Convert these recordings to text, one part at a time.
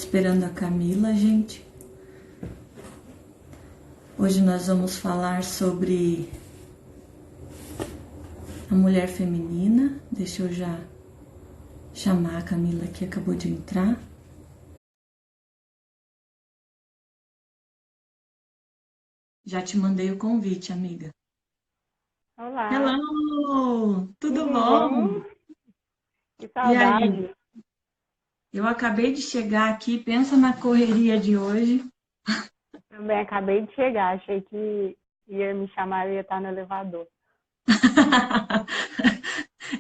Esperando a Camila, gente. Hoje nós vamos falar sobre a mulher feminina. Deixa eu já chamar a Camila que acabou de entrar. Já te mandei o convite, amiga. Olá, Hello! Tudo tudo bom? bom? Que E aí? saudade. Eu acabei de chegar aqui, pensa na correria de hoje. Também acabei de chegar, achei que ia me chamar e ia estar no elevador.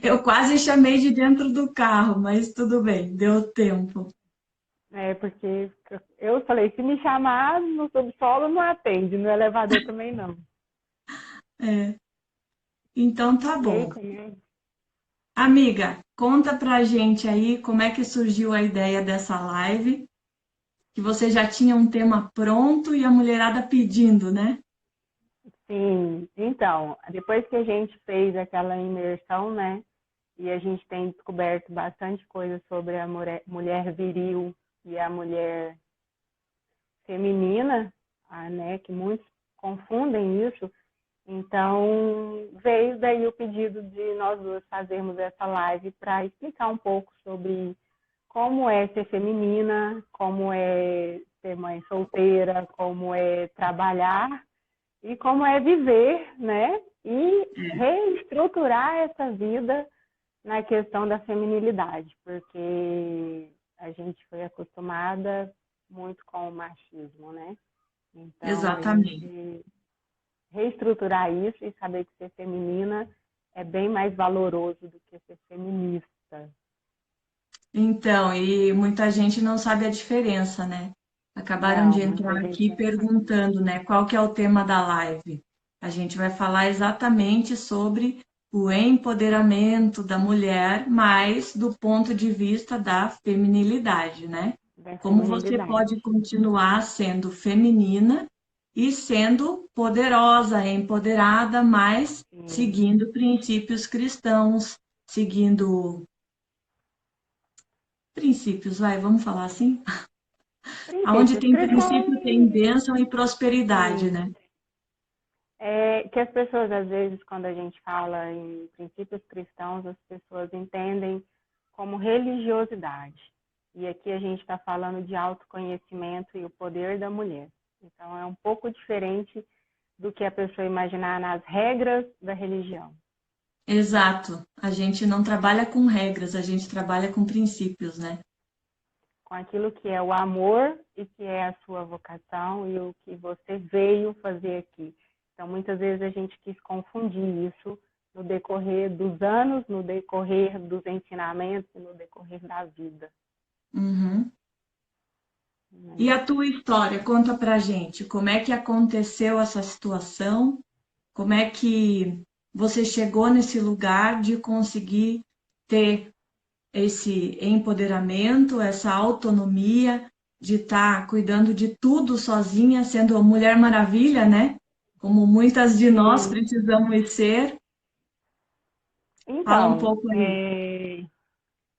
Eu quase chamei de dentro do carro, mas tudo bem, deu tempo. É, porque eu falei, se me chamar no subsolo, não atende, no elevador também não. É, então tá E aí, bom. como é? Amiga, conta pra gente aí como é que surgiu a ideia dessa live, que você já tinha um tema pronto e a mulherada pedindo, né? Sim, então, depois que a gente fez aquela imersão, né, e a gente tem descoberto bastante coisa sobre a mulher viril e a mulher feminina, né, que muitos confundem isso. Então, veio daí o pedido de nós duas fazermos essa live para explicar um pouco sobre como é ser feminina, como é ser mãe solteira, como é trabalhar e como é viver, né? E reestruturar essa vida na questão da feminilidade, porque a gente foi acostumada muito com o machismo, né? Então, a Exatamente. gente reestruturar isso e saber que ser feminina é bem mais valoroso do que ser feminista. Então, e muita gente não sabe a diferença, né? Acabaram Não, de muita entrar gente aqui não sabe. perguntando, né, qual que é o tema da live. A gente vai falar exatamente sobre o empoderamento da mulher, mas do ponto de vista da feminilidade, né? Da Como você feminilidade. pode continuar sendo feminina e sendo poderosa, empoderada, mas Sim. seguindo princípios cristãos, seguindo princípios, vai, vamos falar assim? Aonde Princípios tem princípio, tem cristãos, bênção e prosperidade, né? sim. É que as pessoas, às vezes, quando a gente fala em princípios cristãos, as pessoas entendem como religiosidade. E aqui a gente está falando de autoconhecimento e o poder da mulher. Então, é um pouco diferente do que a pessoa imaginar nas regras da religião. Exato. A gente não trabalha com regras, a gente trabalha com princípios, né? Com aquilo que é o amor e que é a sua vocação e o que você veio fazer aqui. Então, muitas vezes a gente quis confundir isso no decorrer dos anos, no decorrer dos ensinamentos e no decorrer da vida. Uhum. E Né? a tua história, conta pra gente, como é que aconteceu essa situação? Como é que você chegou nesse lugar de conseguir ter esse empoderamento, essa autonomia de estar cuidando de tudo sozinha, sendo a Mulher Maravilha, né? Como muitas de nós Sim. precisamos ser. Fala um Então, pouco aí.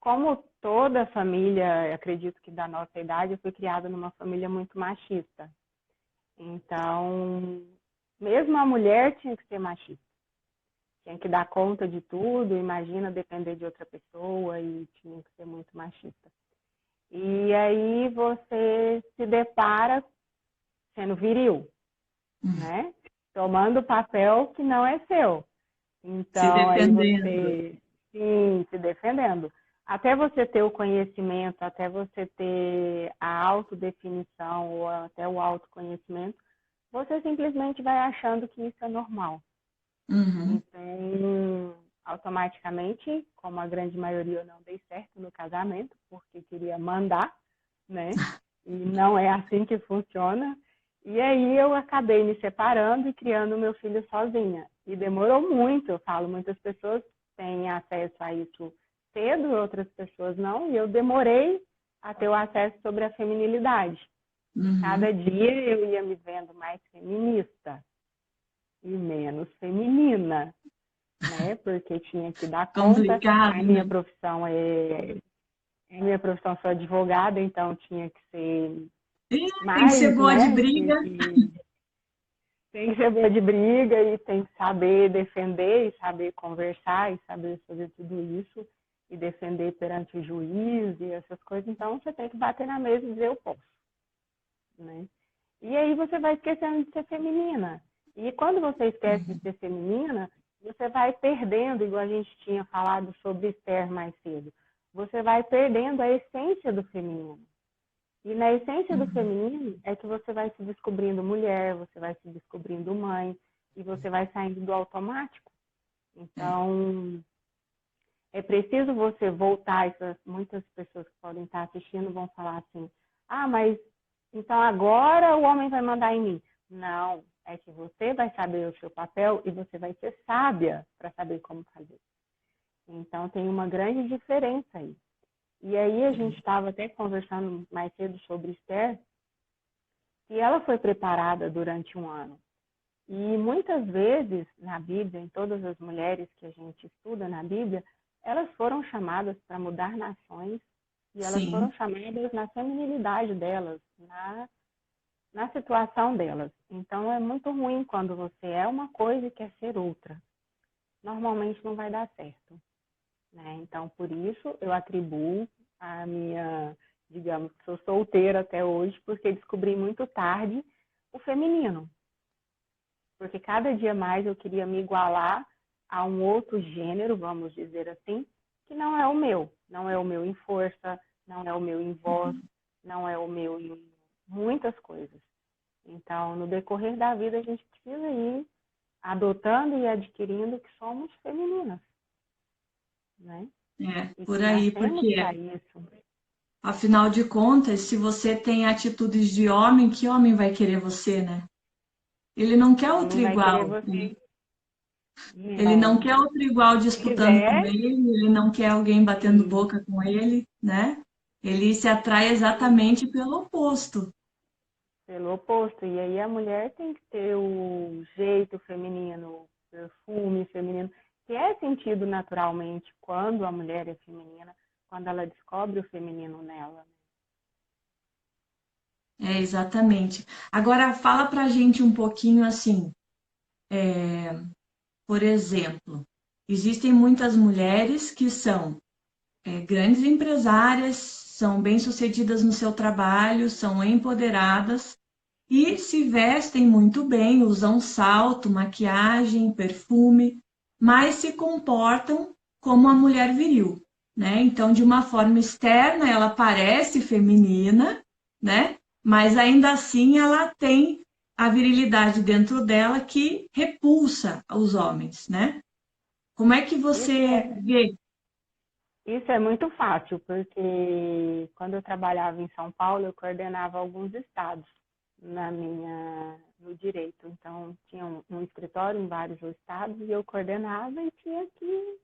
como toda família, acredito que da nossa idade, eu fui criada numa família muito machista. Então, mesmo a mulher tinha que ser machista. Tinha que dar conta de tudo, imagina depender de outra pessoa e tinha que ser muito machista. E aí você se depara sendo viril, né? Tomando papel que não é seu. Se Então aí defendendo. você, sim, se defendendo. Até você ter o conhecimento, até você ter a autodefinição ou até o autoconhecimento, você simplesmente vai achando que isso é normal. Uhum. Então, automaticamente, como a grande maioria, eu não dei certo no casamento, porque queria mandar, né? E não é assim que funciona. E aí eu acabei me separando e criando meu filho sozinha. E demorou muito, eu falo, muitas pessoas têm acesso a isso cedo, outras pessoas não, e eu demorei a ter o acesso sobre a feminilidade. E cada Uhum. dia eu ia me vendo mais feminista e menos feminina, né? Porque tinha que dar conta. A Complicado, minha né? profissão a minha profissão, sou advogada, então tinha que ser Tem que ser mais, boa de né? briga. Tem que ser boa de briga e tem que saber defender e saber conversar e saber fazer tudo isso e defender perante o juiz e essas coisas. Então, você tem que bater na mesa e dizer eu posso, né? E aí você vai esquecendo de ser feminina. E quando você esquece de ser feminina, você vai perdendo, igual a gente tinha falado sobre Esther mais cedo, você vai perdendo a essência do feminino. E na essência do feminino é que você vai se descobrindo mulher, você vai se descobrindo mãe, e você vai saindo do automático. Então, é preciso você voltar. Muitas pessoas que podem estar assistindo vão falar assim, ah, mas então agora o homem vai mandar em mim. Não, é que você vai saber o seu papel e você vai ser sábia para saber como fazer. Então, tem uma grande diferença aí. E aí a gente estava até conversando mais cedo sobre Esther, e ela foi preparada durante um ano. E muitas vezes na Bíblia, em todas as mulheres que a gente estuda na Bíblia, elas foram chamadas para mudar nações e elas foram Sim, chamadas na feminilidade delas, na situação delas. Então é muito ruim quando você é uma coisa e quer ser outra. Normalmente não vai dar certo, né? Então por isso eu atribuo a minha, digamos, sou solteira até hoje, porque descobri muito tarde o feminino. Porque cada dia mais eu queria me igualar a um outro gênero, vamos dizer assim, que não é o meu. Não é o meu em força, não é o meu em voz, não é o meu em muitas coisas. Então, no decorrer da vida, a gente precisa ir adotando e adquirindo que somos femininas, né? E que por aí, nascemos porque para isso. afinal de contas, se você tem atitudes de homem, que homem vai querer você, né? Ele não quer O outro homem vai querer igual. você. Ele não Não. quer outro igual Se disputando com quiser, ele não quer alguém batendo sim. boca com ele, né? Ele se atrai exatamente pelo oposto. Pelo oposto. E aí a mulher tem que ter o jeito feminino, o perfume feminino, que é sentido naturalmente quando a mulher é feminina, quando ela descobre o feminino nela. Exatamente. Agora fala pra gente um pouquinho assim, por exemplo, existem muitas mulheres que são grandes empresárias, são bem-sucedidas no seu trabalho, são empoderadas e se vestem muito bem, usam salto, maquiagem, perfume, mas se comportam como a mulher viril, né? Então, de uma forma externa, ela parece feminina, né? Mas ainda assim ela tem a virilidade dentro dela que repulsa os homens, né? Como é que Isso você é, vê? isso é muito fácil, porque quando eu trabalhava em São Paulo, eu coordenava alguns estados no direito. Então, tinha um escritório em vários estados e eu coordenava e tinha que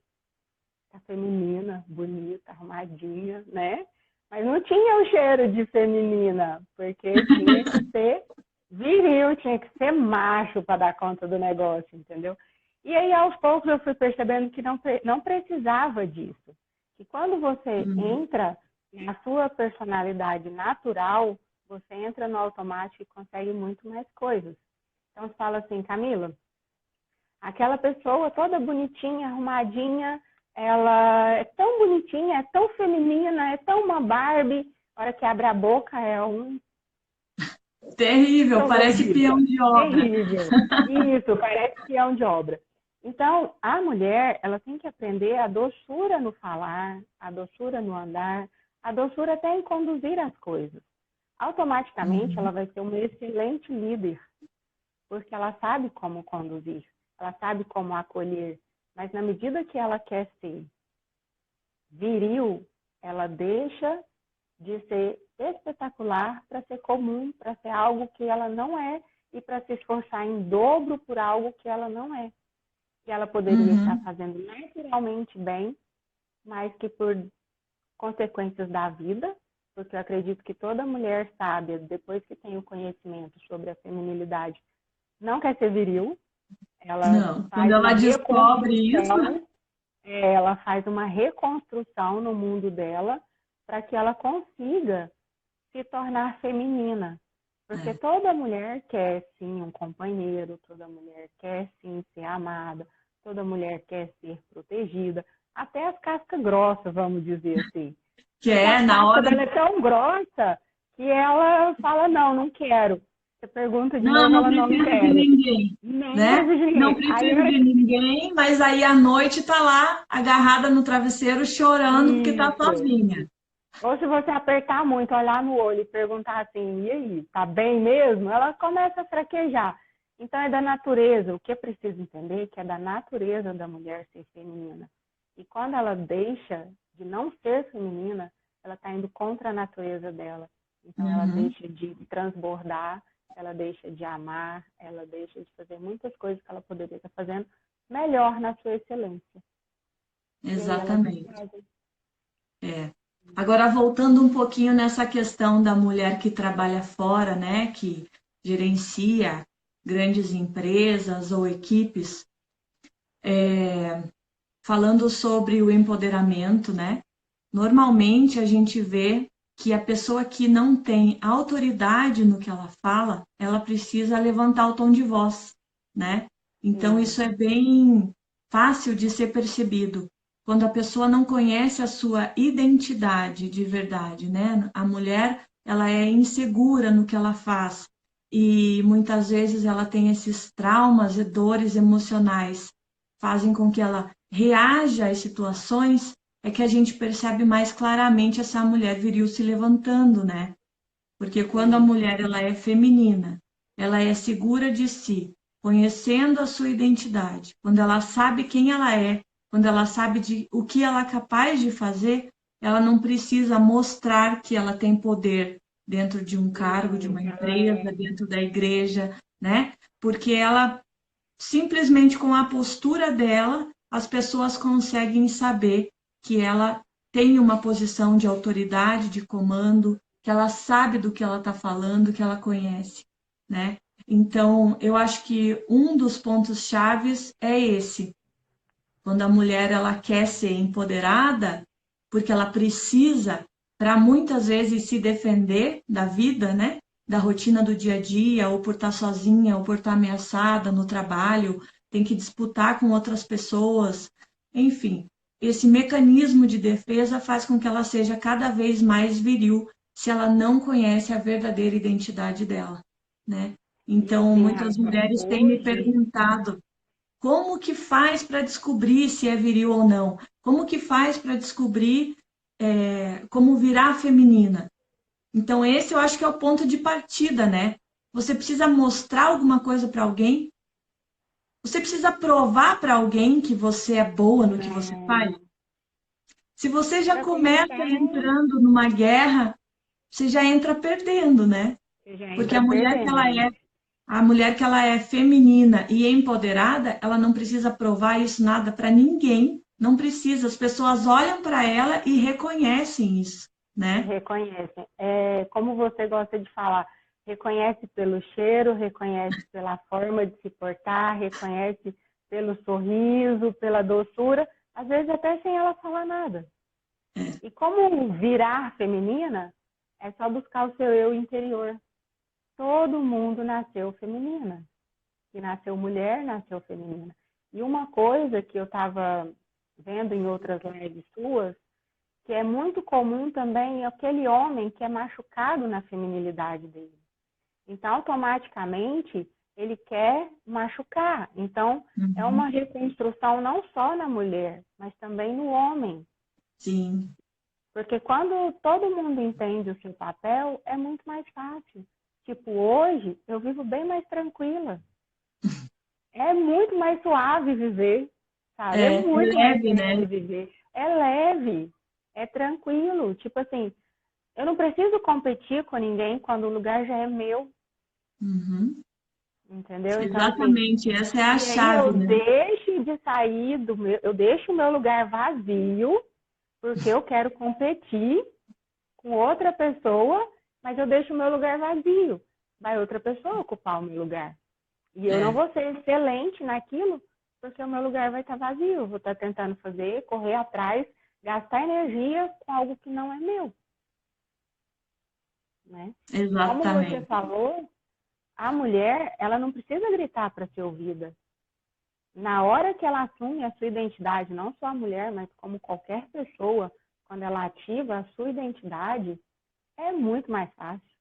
a feminina, bonita, arrumadinha, né? Mas não tinha o cheiro de feminina, porque tinha que ser viril, tinha que ser macho para dar conta do negócio, entendeu? E aí, aos poucos, eu fui percebendo que não precisava disso. Que quando você Uhum. entra na sua personalidade natural, você entra no automático e consegue muito mais coisas. Então, você fala assim, Camila, aquela pessoa toda bonitinha, arrumadinha, ela é tão bonitinha, é tão feminina, é tão uma Barbie. A hora que abre a boca é um Terrível, parece peão troglodita. de obra. Terrível. Isso, parece peão de obra. Então, a mulher, ela tem que aprender a doçura no falar, a doçura no andar, a doçura até em conduzir as coisas. Automaticamente, ela Uhum. vai ser uma excelente líder, porque ela sabe como conduzir, ela sabe como acolher, mas na medida que ela quer ser viril, ela deixa de ser espetacular para ser comum, para ser algo que ela não é e para se esforçar em dobro por algo que ela não é. Que ela poderia estar Uhum. fazendo naturalmente bem, mas que por consequências da vida, porque eu acredito que toda mulher sábia, depois que tem o conhecimento sobre a feminilidade, não quer ser viril, ela Não, quando faz uma ela descobre isso, reconstrução, ela faz uma reconstrução no mundo dela para que ela consiga se tornar feminina. Porque toda mulher quer, sim, um companheiro, toda mulher quer, sim, ser amada, toda mulher quer ser protegida, até as cascas grossas, vamos dizer assim. Que Porque é a na casca hora. dela é tão grossa que ela fala, não, não quero. Você pergunta de Não, novo, não ela não preciso de quero. ninguém, Não né? precisa de Não ninguém. Aí preciso de ninguém, mas aí à noite tá lá agarrada no travesseiro chorando porque tá isso. sozinha. Ou se você apertar muito, olhar no olho e perguntar assim, e aí, tá bem mesmo? Ela começa a fraquejar. Então é da natureza. O que é preciso entender é que é da natureza da mulher ser feminina. E quando ela deixa de não ser feminina, ela está indo contra a natureza dela. Então ela Uhum, deixa de transbordar, ela deixa de amar, ela deixa de fazer muitas coisas que ela poderia estar fazendo melhor na sua excelência. E aí ela exatamente. desfaz. É. Agora, voltando um pouquinho nessa questão da mulher que trabalha fora, né, que gerencia grandes empresas ou equipes, falando sobre o empoderamento, né? Normalmente a gente vê que a pessoa que não tem autoridade no que ela fala, ela precisa levantar o tom de voz, né? Então Sim, isso é bem fácil de ser percebido quando a pessoa não conhece a sua identidade de verdade, né? A mulher, ela é insegura no que ela faz e muitas vezes ela tem esses traumas e dores emocionais, fazem com que ela reaja às situações, é que a gente percebe mais claramente essa mulher viril se levantando, né? Porque quando a sim. mulher ela é feminina, ela é segura de si, conhecendo a sua identidade, quando ela sabe quem ela é, quando ela sabe de o que ela é capaz de fazer, ela não precisa mostrar que ela tem poder dentro de um cargo, de uma empresa, dentro da igreja, né? Porque ela simplesmente com a postura dela, as pessoas conseguem saber que ela tem uma posição de autoridade, de comando, que ela sabe do que ela está falando, que ela conhece, né? Então, eu acho que um dos pontos chaves é esse. Quando a mulher ela quer ser empoderada, porque ela precisa, para muitas vezes se defender da vida, né? Da rotina do dia a dia, ou por estar sozinha, ou por estar ameaçada no trabalho, tem que disputar com outras pessoas. Enfim, esse mecanismo de defesa faz com que ela seja cada vez mais viril se ela não conhece a verdadeira identidade dela, né? E Então, assim, muitas Rafa, mulheres têm me hoje, perguntado como que faz para descobrir se é viril ou não? Como que faz para descobrir como virar feminina? Então, esse eu acho que é o ponto de partida, né? Você precisa mostrar alguma coisa para alguém, você precisa provar para alguém que você é boa no que você faz. né, Se você já para começa começar, entrando numa guerra, você já entra perdendo, né? você já Porque entra perdendo. a mulher que ela é feminina e empoderada, ela não precisa provar isso nada para ninguém, não precisa. As pessoas olham para ela e reconhecem isso, E né? reconhecem. É, como você gosta de falar, reconhece pelo cheiro, reconhece pela forma de se portar, reconhece pelo sorriso, pela doçura, às vezes até sem ela falar nada. E como virar feminina, é só buscar o seu eu interior. Todo mundo nasceu feminina. Que nasceu mulher, nasceu feminina. E uma coisa que eu estava vendo em outras lives suas, que é muito comum também, é aquele homem que é machucado na feminilidade dele. Então, automaticamente, ele quer machucar. Então, é uma Uhum. reconstrução não só na mulher, mas também no homem. Sim, Porque quando todo mundo entende o seu papel, é muito mais fácil. Tipo, hoje eu vivo bem mais tranquila. É muito mais suave viver, sabe? É é muito mais leve, né? leve viver. É leve, é tranquilo. Tipo assim, eu não preciso competir com ninguém quando o lugar já é meu, Uhum. entendeu? Então, assim, Exatamente, essa é a e aí eu chave, né? deixo de sair do meu, eu deixo o meu lugar vazio, porque eu quero competir com outra pessoa, mas eu deixo o meu lugar vazio. Vai outra pessoa ocupar o meu lugar. E eu não É, vou ser excelente naquilo, porque o meu lugar vai estar vazio. Eu vou estar tentando fazer, correr atrás gastar energia com algo que não é meu, né? Como você Exatamente. falou, a mulher, ela não precisa gritar para ser ouvida. Na hora que ela assume a sua identidade, não só a mulher, mas como qualquer pessoa, quando ela ativa a sua identidade, é muito mais fácil.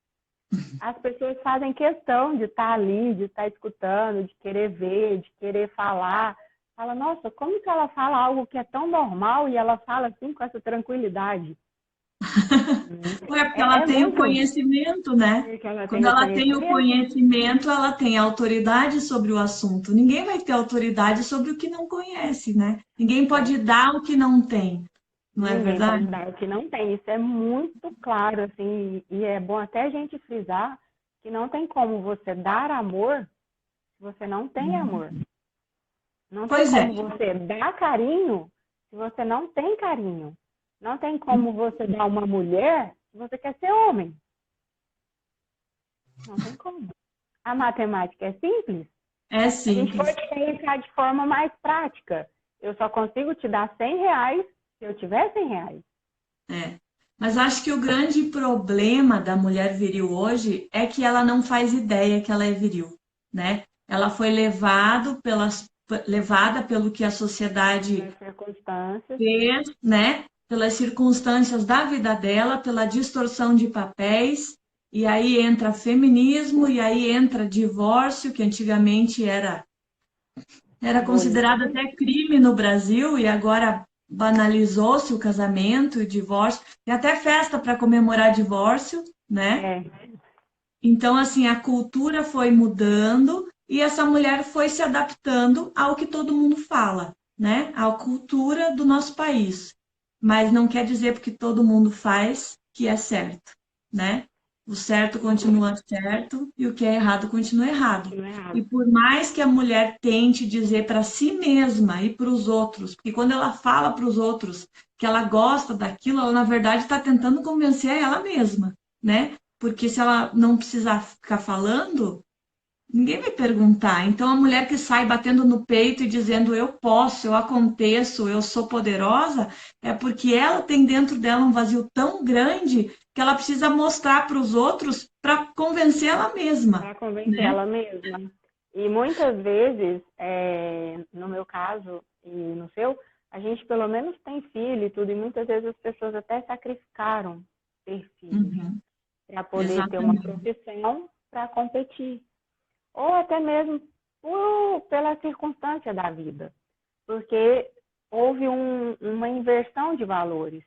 As pessoas fazem questão de estar ali, de estar escutando, de querer ver, de querer falar. Fala, nossa, como que ela fala algo que é tão normal e ela fala assim com essa tranquilidade? Ué, porque ela É tem o muito conhecimento, né? porque ela Quando tem o ela tem o conhecimento. conhecimento, ela tem autoridade sobre o assunto. Ninguém vai ter autoridade sobre o que não conhece, né? Ninguém pode É, dar o que não tem, não é ninguém pode verdade? dar o que não tem. Isso é muito claro, assim, e é bom até a gente frisar que não tem como você dar amor se você não tem amor. Não tem Pois é, como você dar carinho se você não tem carinho. Não tem como você dar uma mulher se você quer ser homem. Não tem como. A matemática é simples. é A gente pode simples. pensar de forma mais prática. Eu só consigo te dar R$ 100 se eu tiver R$ 100. É. Mas acho que o grande problema da mulher viril hoje é que ela não faz ideia que ela é viril, né? Ela foi levada pelo que a sociedade Nas circunstâncias. fez, né? Pelas circunstâncias da vida dela, pela distorção de papéis, e aí entra feminismo, e aí entra divórcio, que antigamente era considerado Abolido. até crime no Brasil, e agora banalizou-se o casamento e o divórcio. Tem até festa para comemorar divórcio, né? É, Então, assim, a cultura foi mudando e essa mulher foi se adaptando ao que todo mundo fala, né? À cultura do nosso país. Mas não quer dizer porque todo mundo faz que é certo, né? O certo continua certo e o que é errado continua errado. continua E errado. por mais que a mulher tente dizer para si mesma e para os outros, porque quando ela fala para os outros que ela gosta daquilo, ela na verdade está tentando convencer ela mesma, né? Porque se ela não precisar ficar falando, ninguém vai perguntar. Então, a mulher que sai batendo no peito e dizendo eu posso, eu aconteço, eu sou poderosa, é porque ela tem dentro dela um vazio tão grande que ela precisa mostrar para os outros para convencer ela mesma, Para convencer né? ela mesma. E muitas vezes, no meu caso e no seu, a gente pelo menos tem filho e tudo, e muitas vezes as pessoas até sacrificaram ter filhos Uhum, para poder ter uma exatamente. profissão para competir. Ou até mesmo pela circunstância da vida, porque houve uma inversão de valores,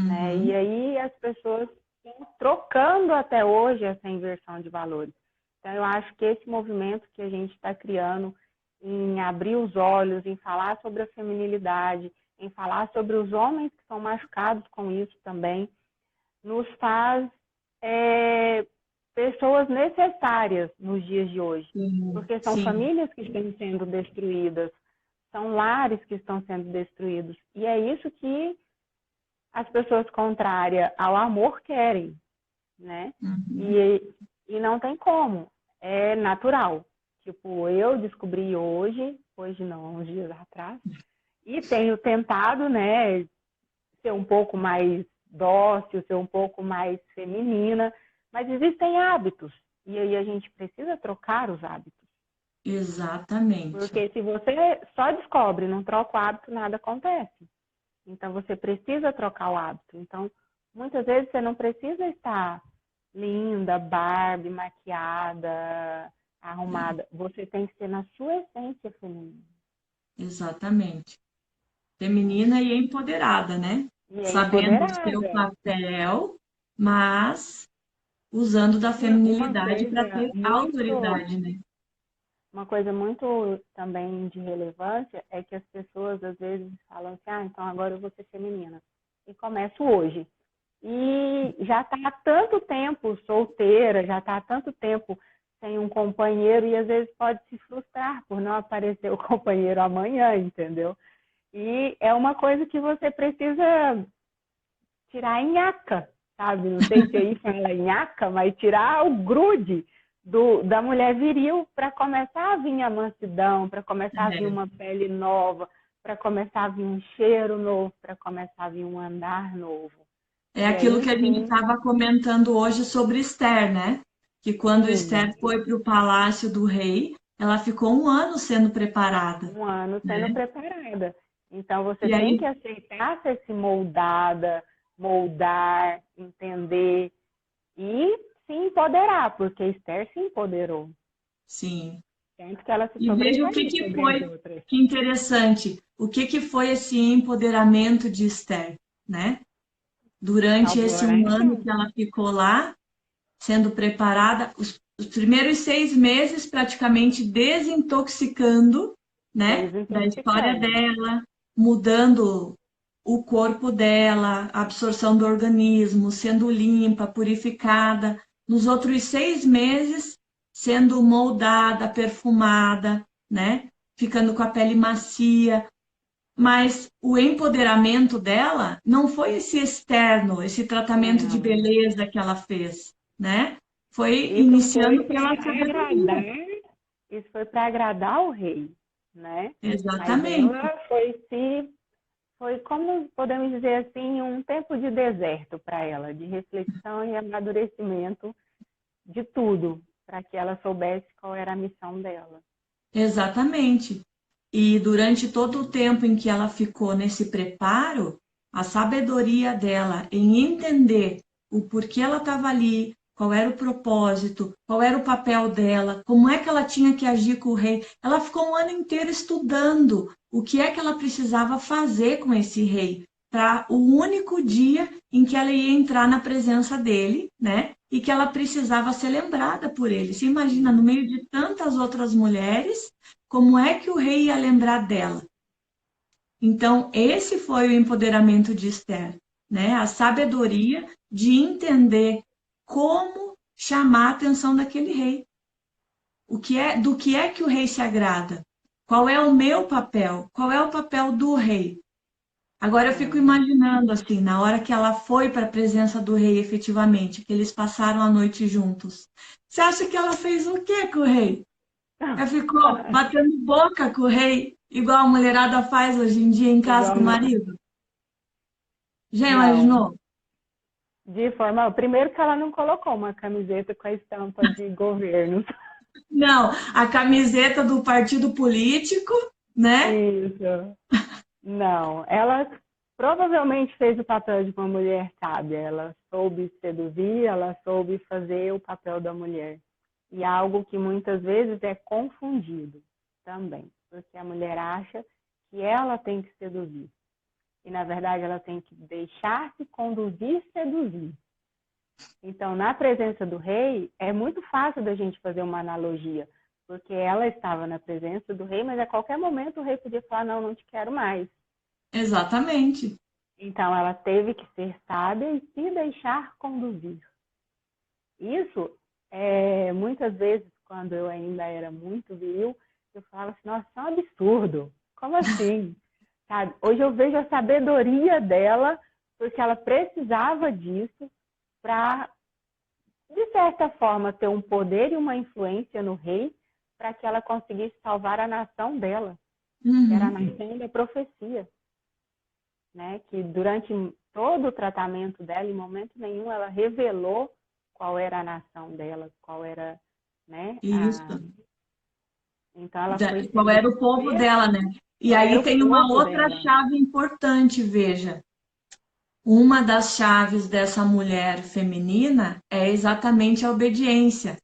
né? E Uhum, aí as pessoas estão trocando até hoje essa inversão de valores. Então, eu acho que esse movimento que a gente está criando em abrir os olhos, em falar sobre a feminilidade, em falar sobre os homens que são machucados com isso também, nos faz é, pessoas necessárias nos dias de hoje. sim, Porque são sim, famílias que estão sendo destruídas, são lares que estão sendo destruídos. E é isso que as pessoas contrárias ao amor querem, né? uhum, E não tem como, é natural. Tipo, eu descobri hoje não, uns dias atrás, e tenho tentado, né, ser um pouco mais dócil, ser um pouco mais feminina, mas existem hábitos, e aí a gente precisa trocar os hábitos. exatamente. Porque se você só descobre, não troca o hábito, nada acontece. Então, você precisa trocar o hábito. Então, muitas vezes você não precisa estar linda, Barbie, maquiada, arrumada. Você tem que ser na sua essência feminina, Exatamente. né? Feminina e empoderada, né? E é Sabendo o seu empoderada. papel, mas usando da Uma feminilidade para coisa ter muito, autoridade, né? uma coisa muito também de relevância é que as pessoas às vezes falam assim, ah, então agora eu vou ser feminina. E começo hoje. E já está há tanto tempo solteira, já está há tanto tempo sem um companheiro e às vezes pode se frustrar por não aparecer o companheiro amanhã, entendeu? E é uma coisa que você precisa tirar a nhaca, sabe? Não sei se aí fala nhaca, mas tirar o grude da mulher viril para começar a vir a mansidão, para começar a vir É, uma pele nova, para começar a vir um cheiro novo, para começar a vir um andar novo. É E aquilo aí que a gente sim, estava comentando hoje sobre Esther, né? Que quando sim, Esther foi para o palácio do rei, ela ficou um ano sendo preparada, um ano sendo né? preparada. Então você E tem aí, que aceitar ser se moldada, moldar, entender e se empoderar, porque Esther se empoderou. sim. Tanto que ela se E veja o sobressaiu que sobre as foi, outras. que interessante, o que foi esse empoderamento de Esther, né? Durante Salvou esse a um ano nação. que ela ficou lá, sendo preparada, os primeiros 6 meses praticamente desintoxicando, né, da história Desintoxicando. dela, mudando o corpo dela, a absorção do organismo, sendo limpa, purificada. Nos outros 6 meses, sendo moldada, perfumada, né, ficando com a pele macia. Mas o empoderamento dela não foi esse externo, esse tratamento de Não. beleza que ela fez, né? Foi Isso foi iniciando pela para agradar, sabedoria. isso foi para agradar o rei, né? Mas Exatamente, ela foi como podemos dizer assim, um tempo de deserto para ela, de reflexão e amadurecimento de tudo, para que ela soubesse qual era a missão dela. exatamente. E durante todo o tempo em que ela ficou nesse preparo, a sabedoria dela em entender o porquê ela estava ali, qual era o propósito, qual era o papel dela, como é que ela tinha que agir com o rei. Ela ficou um ano inteiro estudando o que é que ela precisava fazer com esse rei, para o único dia em que ela ia entrar na presença dele, né? E que ela precisava ser lembrada por ele. Você imagina, no Sim, meio de tantas outras mulheres, como é que o rei ia lembrar dela? Então, esse foi o empoderamento de Esther, né? A sabedoria de entender como chamar a atenção daquele rei. Do que é que o rei se agrada? Qual é o meu papel? Qual é o papel do rei? Agora eu fico sim. imaginando assim, na hora que ela foi para a presença do rei efetivamente, que eles passaram a noite juntos. Você acha que ela fez o quê com o rei? Ela ficou batendo boca com o rei, igual a mulherada faz hoje em dia em casa com o Igual, marido. Já não. imaginou? De forma. Primeiro que ela não colocou uma camiseta com a estampa de governo. Não, a camiseta do partido político, né? Isso. Não. Ela provavelmente fez o papel de uma mulher sábia. Ela soube seduzir, ela soube fazer o papel da mulher. E algo que muitas vezes é confundido também. Porque a mulher acha que ela tem que seduzir. E, na verdade, ela tem que deixar-se conduzir, seduzir. Então, na presença do rei, é muito fácil da gente fazer uma analogia, porque ela estava na presença do rei, mas a qualquer momento o rei podia falar: não, não te quero mais. Exatamente. Então, ela teve que ser sábia e se deixar conduzir. Isso, muitas vezes, quando eu ainda era muito viril, eu falava assim: nossa, isso é um absurdo. Como assim? Sabe? Hoje eu vejo a sabedoria dela, porque ela precisava disso para, de certa forma, ter um poder e uma influência no rei para que ela conseguisse salvar a nação dela, que era a Uhum. nação da profecia, né? Que durante todo o tratamento dela, em momento nenhum, ela revelou qual era a nação dela, qual era, né? Isso. Então ela foi Qual era o povo dela, né? E qual era aí o tem uma povo outra dela. chave importante, veja. Uma das chaves dessa mulher feminina é exatamente a obediência.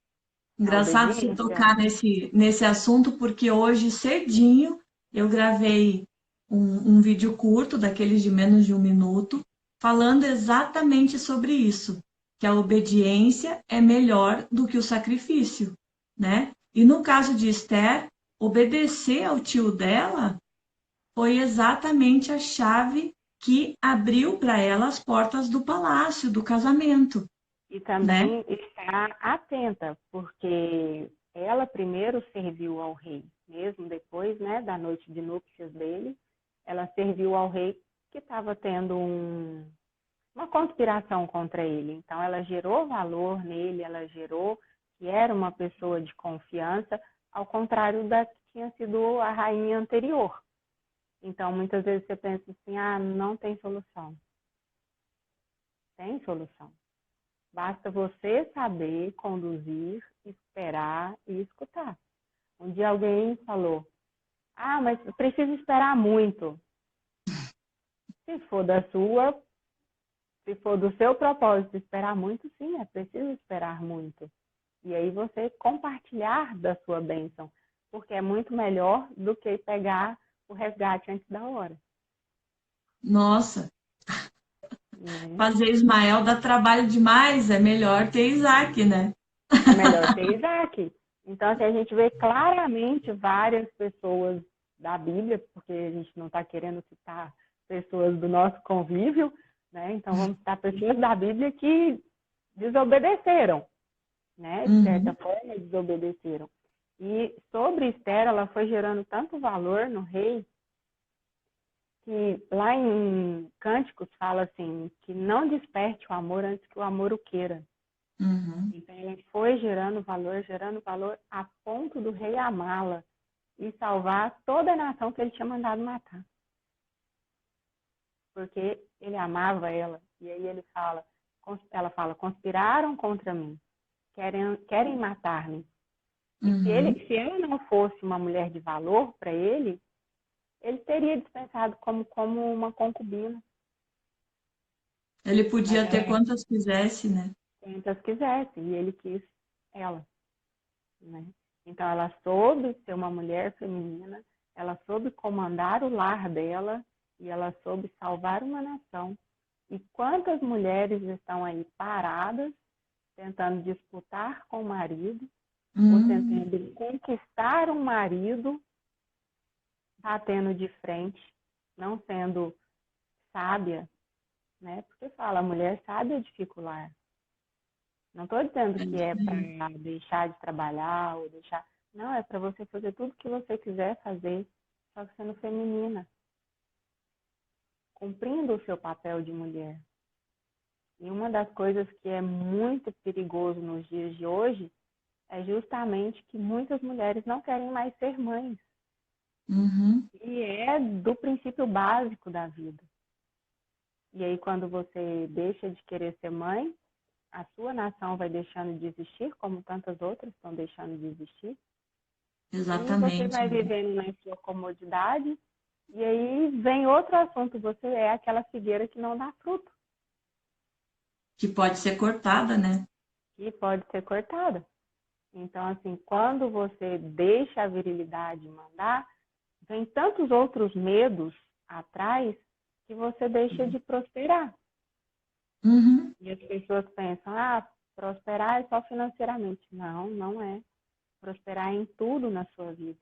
A Engraçado você obediência. tocar nesse assunto, porque hoje, cedinho, eu gravei um vídeo curto, daqueles de menos de 1 minuto, falando exatamente sobre isso, que a obediência é melhor do que o sacrifício, né? E no caso de Esther, obedecer ao tio dela foi exatamente a chave que abriu para ela as portas do palácio, do casamento, E né? também estar atenta, porque ela primeiro serviu ao rei, mesmo depois, né, da noite de núpcias dele, ela serviu ao rei que estava tendo uma conspiração contra ele. Então ela gerou valor nele, ela gerou que era uma pessoa de confiança, ao contrário da que tinha sido a rainha anterior. Então, muitas vezes você pensa assim, ah, não tem solução. Tem solução. Basta você saber conduzir, esperar e escutar. Um dia alguém falou, ah, mas preciso esperar muito. Se for se for do seu propósito esperar muito, sim, é preciso esperar muito. E aí você compartilhar da sua bênção, porque é muito melhor do que pegar o resgate antes da hora. Nossa, Né? fazer Ismael dá trabalho demais, é melhor ter Isaac, né? É melhor ter Isaac. Então, assim, a gente vê claramente várias pessoas da Bíblia, porque a gente não está querendo citar pessoas do nosso convívio, né? Então, vamos citar pessoas da Bíblia que desobedeceram, né? De certa forma, desobedeceram. E sobre Esther, ela foi gerando tanto valor no rei, que lá em Cânticos fala assim, que não desperte o amor antes que o amor o queira. Uhum. Então, ela foi gerando valor, a ponto do rei amá-la e salvar toda a nação que ele tinha mandado matar. Porque ele amava ela. E aí ela fala, conspiraram contra mim, querem matar-me. E se ela não fosse uma mulher de valor para ele teria dispensado como uma concubina. Ele Mas podia ter ela quantas quisesse, né? quantas quisesse, e ele quis ela. Né? Então, ela soube ser uma mulher feminina, ela soube comandar o lar dela e ela soube salvar uma nação. E quantas mulheres estão aí paradas, tentando disputar com o marido, ou tentando conquistar um marido, batendo de frente, não sendo sábia, né? Porque fala, a mulher sábia edifica o lar. Não estou dizendo que é para deixar de trabalhar ou deixar. Não, é para você fazer tudo que você quiser fazer, só que sendo feminina, cumprindo o seu papel de mulher. E uma das coisas que é muito perigoso nos dias de hoje é justamente que muitas mulheres não querem mais ser mães. E é do princípio básico da vida. E aí, quando você deixa de querer ser mãe, a sua nação vai deixando de existir, como tantas outras estão deixando de existir. E você Exatamente. vai vivendo na sua comodidade, e aí vem outro assunto, você é aquela figueira que não dá fruto. Que pode ser cortada, né? E pode ser cortada. Então, assim, quando você deixa a virilidade mandar, vem tantos outros medos atrás que você deixa de prosperar. E as pessoas pensam, ah, prosperar é só financeiramente. Não, não é. Prosperar em tudo na sua vida.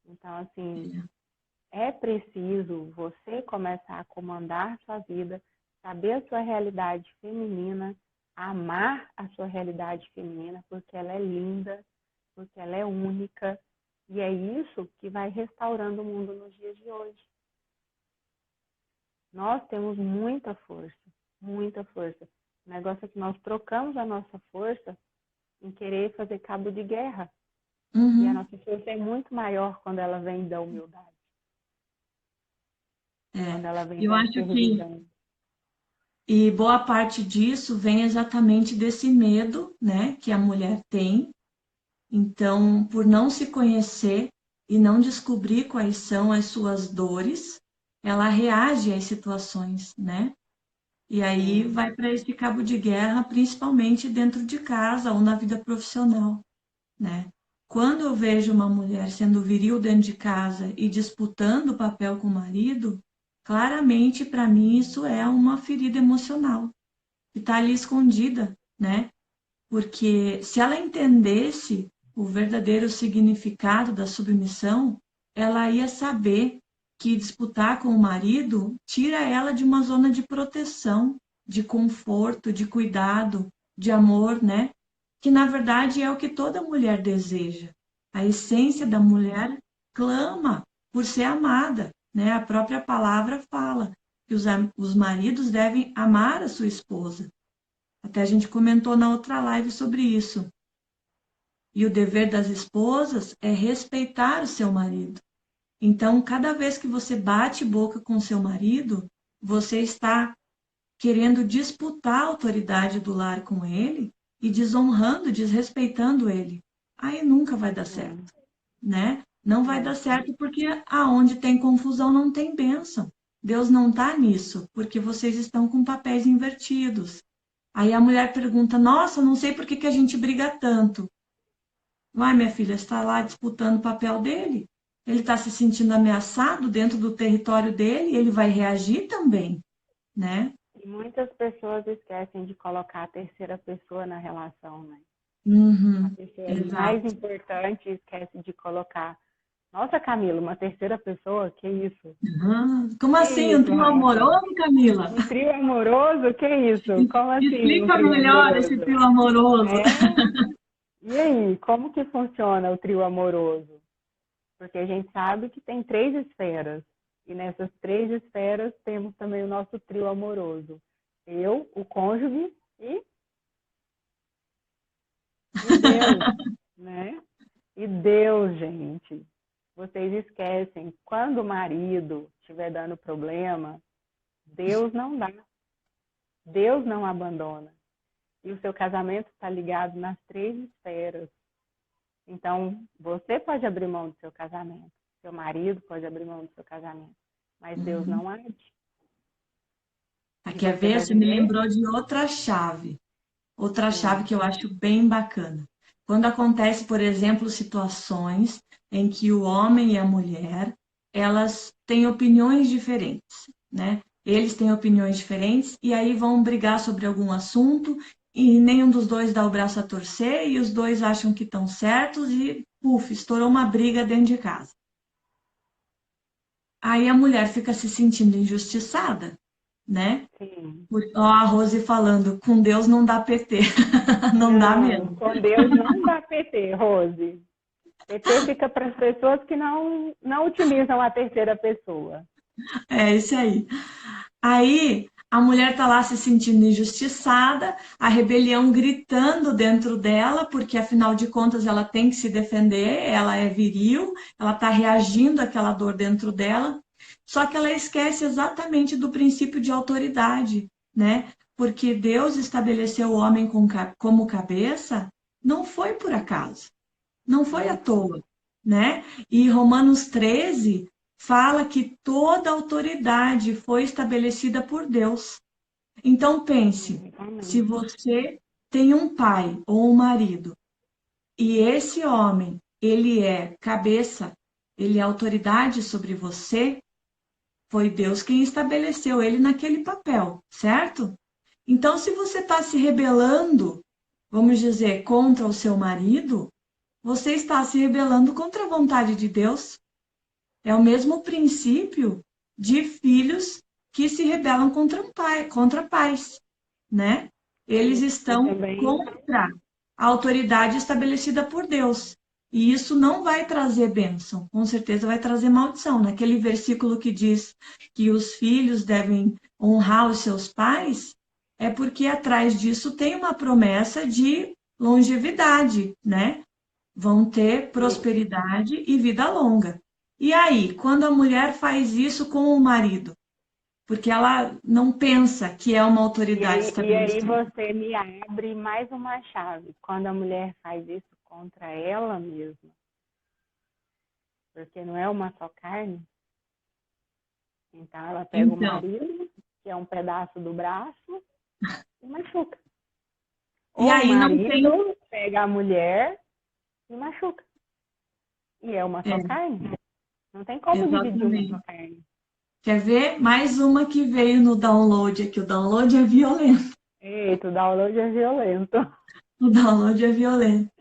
Então, assim, é preciso você começar a comandar sua vida, saber a sua realidade feminina, amar a sua realidade feminina, porque ela é linda, porque ela é única, e é isso que vai restaurando o mundo nos dias de hoje. Nós temos muita força, muita força. O negócio é que nós trocamos a nossa força em querer fazer cabo de guerra. E a nossa força é muito maior quando ela vem da humildade. Quando ela vem Eu da acho que servidão. e boa parte disso vem exatamente desse medo, né, que a mulher tem. Então, por não se conhecer e não descobrir quais são as suas dores, ela reage às situações, né? E aí vai para esse cabo de guerra, principalmente dentro de casa ou na vida profissional, né? Quando eu vejo uma mulher sendo viril dentro de casa e disputando o papel com o marido, claramente para mim isso é uma ferida emocional que está ali escondida, né? Porque se ela entendesse o verdadeiro significado da submissão, ela ia saber que disputar com o marido tira ela de uma zona de proteção, de conforto, de cuidado, de amor, né? Que na verdade é o que toda mulher deseja. A essência da mulher clama por ser amada, né? A própria palavra fala que os maridos devem amar a sua esposa. Até a gente comentou na outra live sobre isso. E o dever das esposas é respeitar o seu marido. Então, cada vez que você bate boca com seu marido, você está querendo disputar a autoridade do lar com ele e desonrando, desrespeitando ele. Aí nunca vai dar certo, né? Não vai dar certo porque aonde tem confusão não tem bênção. Deus não está nisso, porque vocês estão com papéis invertidos. Aí a mulher pergunta: Nossa, não sei por que que a gente briga tanto. Vai, minha filha, está lá disputando o papel dele. Ele está se sentindo ameaçado dentro do território dele, ele vai reagir também, né? E muitas pessoas esquecem de colocar a terceira pessoa na relação, né? A Uhum, pessoa mais exato. importante esquece de colocar. Nossa, Camila, uma terceira pessoa? Que isso? Como Que assim? Um isso, trio Rafa? amoroso, Camila? Um trio amoroso? Que isso? Como assim um Explica trio melhor esse amoroso? trio amoroso. É? E aí, como que funciona o trio amoroso? Porque a gente sabe que tem 3 esferas. E nessas 3 esferas temos também o nosso trio amoroso. Eu, o cônjuge e Deus, né? E Deus, gente. Vocês esquecem, quando o marido estiver dando problema, Deus não dá. Deus não abandona. E o seu casamento está ligado nas 3 esferas. Então, você pode abrir mão do seu casamento. Seu marido pode abrir mão do seu casamento. Mas Deus Uhum. não há de. E Quer você ver? vai Você me viver? lembrou de outra chave Hum, que eu acho bem bacana. Quando acontece, por exemplo, situações em que o homem e a mulher, elas têm opiniões diferentes, né? Eles têm opiniões diferentes e aí vão brigar sobre algum assunto e nenhum dos dois dá o braço a torcer e os dois acham que estão certos e, estourou uma briga dentro de casa. Aí a mulher fica se sentindo injustiçada, né? sim. Ó, a Rose falando, com Deus não dá PT. Não dá Não, mesmo. com Deus não dá PT, Rose. PT fica para as pessoas que não utilizam a terceira pessoa. É isso aí. Aí a mulher tá lá se sentindo injustiçada, a rebelião gritando dentro dela, porque afinal de contas ela tem que se defender, ela é viril, ela tá reagindo àquela dor dentro dela. Só que ela esquece exatamente do princípio de autoridade, né? Porque Deus estabeleceu o homem como cabeça, não foi por acaso. Não foi à Não foi. toa, né? E Romanos 13 fala que toda autoridade foi estabelecida por Deus. Então pense, se Exatamente. você tem um pai ou um marido e esse homem, ele é cabeça, ele é autoridade sobre você, foi Deus quem estabeleceu ele naquele papel, certo? Então, se você está se rebelando, vamos dizer, contra o seu marido, você está se rebelando contra a vontade de Deus. É o mesmo princípio de filhos que se rebelam contra pais, né? Eles E estão também, contra a autoridade estabelecida por Deus. E isso não vai trazer bênção, com certeza vai trazer maldição. Naquele versículo que diz que os filhos devem honrar os seus pais, é porque atrás disso tem uma promessa de longevidade, né? Vão ter prosperidade e vida longa. E aí, quando a mulher faz isso com o marido, porque ela não pensa que é uma autoridade e aí estabelecida. você me abre mais uma chave. Quando a mulher faz isso contra ela mesma, porque não é uma só carne, então ela pega o Então, marido, que é um pedaço do braço, e machuca. e Ou o aí não tem. marido pega a mulher e machuca. E é uma só É, carne. Não tem como dividir uma só exatamente. carne. Quer ver? Mais uma que veio no download aqui. O download é violento. Eita, o download é violento. O download é violento.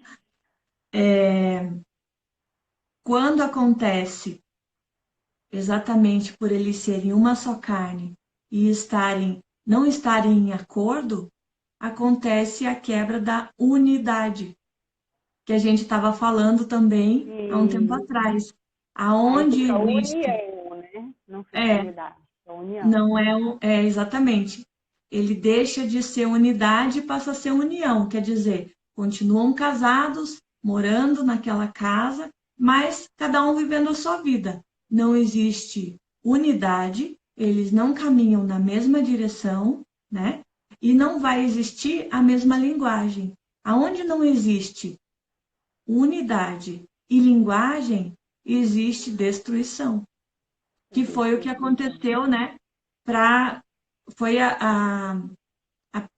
Quando acontece exatamente por eles serem uma só carne e não estarem em acordo, acontece a quebra da unidade, que a gente estava falando também há um tempo E atrás. aí Aonde fica existe, união, né? Não fica é, unidade, fica união. não é, exatamente, ele deixa de ser unidade e passa a ser união, quer dizer, continuam casados, morando naquela casa, mas cada um vivendo a sua vida, não existe unidade, eles não caminham na mesma direção, né? E não vai existir a mesma linguagem. Aonde não existe unidade e linguagem, existe destruição. Que foi o que aconteceu, né? Foi a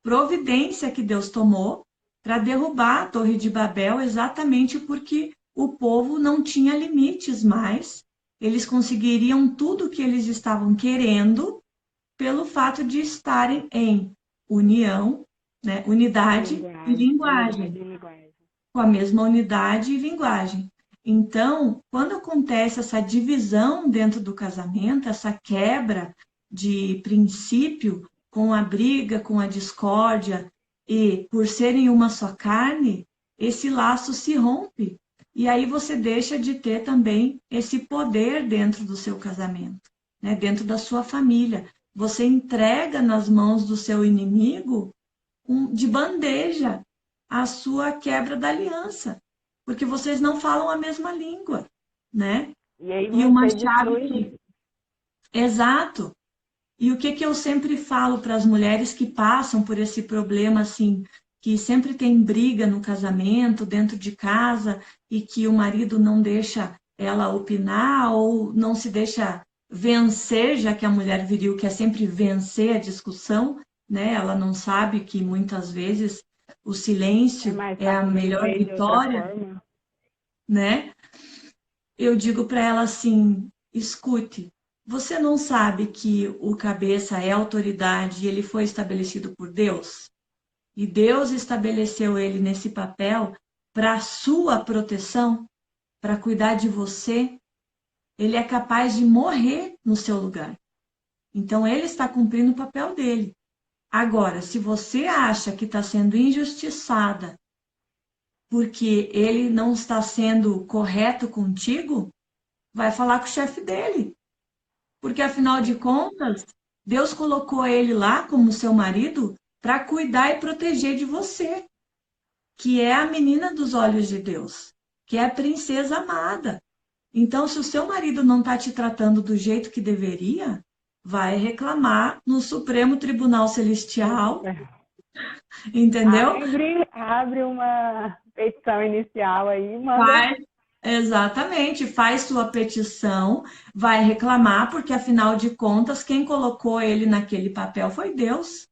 providência que Deus tomou para derrubar a Torre de Babel, exatamente porque o povo não tinha limites mais. Eles conseguiriam tudo o que eles estavam querendo pelo fato de estarem em união, né? Unidade e linguagem, com a mesma unidade e linguagem. Então, quando acontece essa divisão dentro do casamento, essa quebra de princípio, com a briga, com a discórdia, e por serem uma só carne, esse laço se rompe. E aí você deixa de ter também esse poder dentro do seu casamento, né? Dentro da sua família. Você entrega nas mãos do seu inimigo de bandeja a sua quebra da aliança, porque vocês não falam a mesma língua, né? E aí E uma você chave destrui. exato. E o que que eu sempre falo para as mulheres que passam por esse problema assim, que sempre tem briga no casamento, dentro de casa, e que o marido não deixa ela opinar ou não se deixa vencer, já que a mulher viril quer sempre vencer a discussão, né? Ela não sabe que muitas vezes o É silêncio mais é a fácil melhor vencer de outra vitória, forma. né? Eu digo para ela assim: escute, você não sabe que o cabeça é autoridade e ele foi estabelecido por Deus? E Deus estabeleceu ele nesse papel para sua proteção, para cuidar de você. Ele é capaz de morrer no seu lugar. Então ele está cumprindo o papel dele. Agora, se você acha que está sendo injustiçada porque ele não está sendo correto contigo, vai falar com o chefe dele. Porque, afinal de contas, Deus colocou ele lá como seu marido para cuidar e proteger de você, que é a menina dos olhos de Deus, que é a princesa amada. Então, se o seu marido não está te tratando do jeito que deveria, vai reclamar no Supremo Tribunal Celestial, entendeu? Abre uma petição inicial aí, manda. Vai, exatamente, faz sua petição, vai reclamar, porque afinal de contas, quem colocou ele naquele papel foi Deus.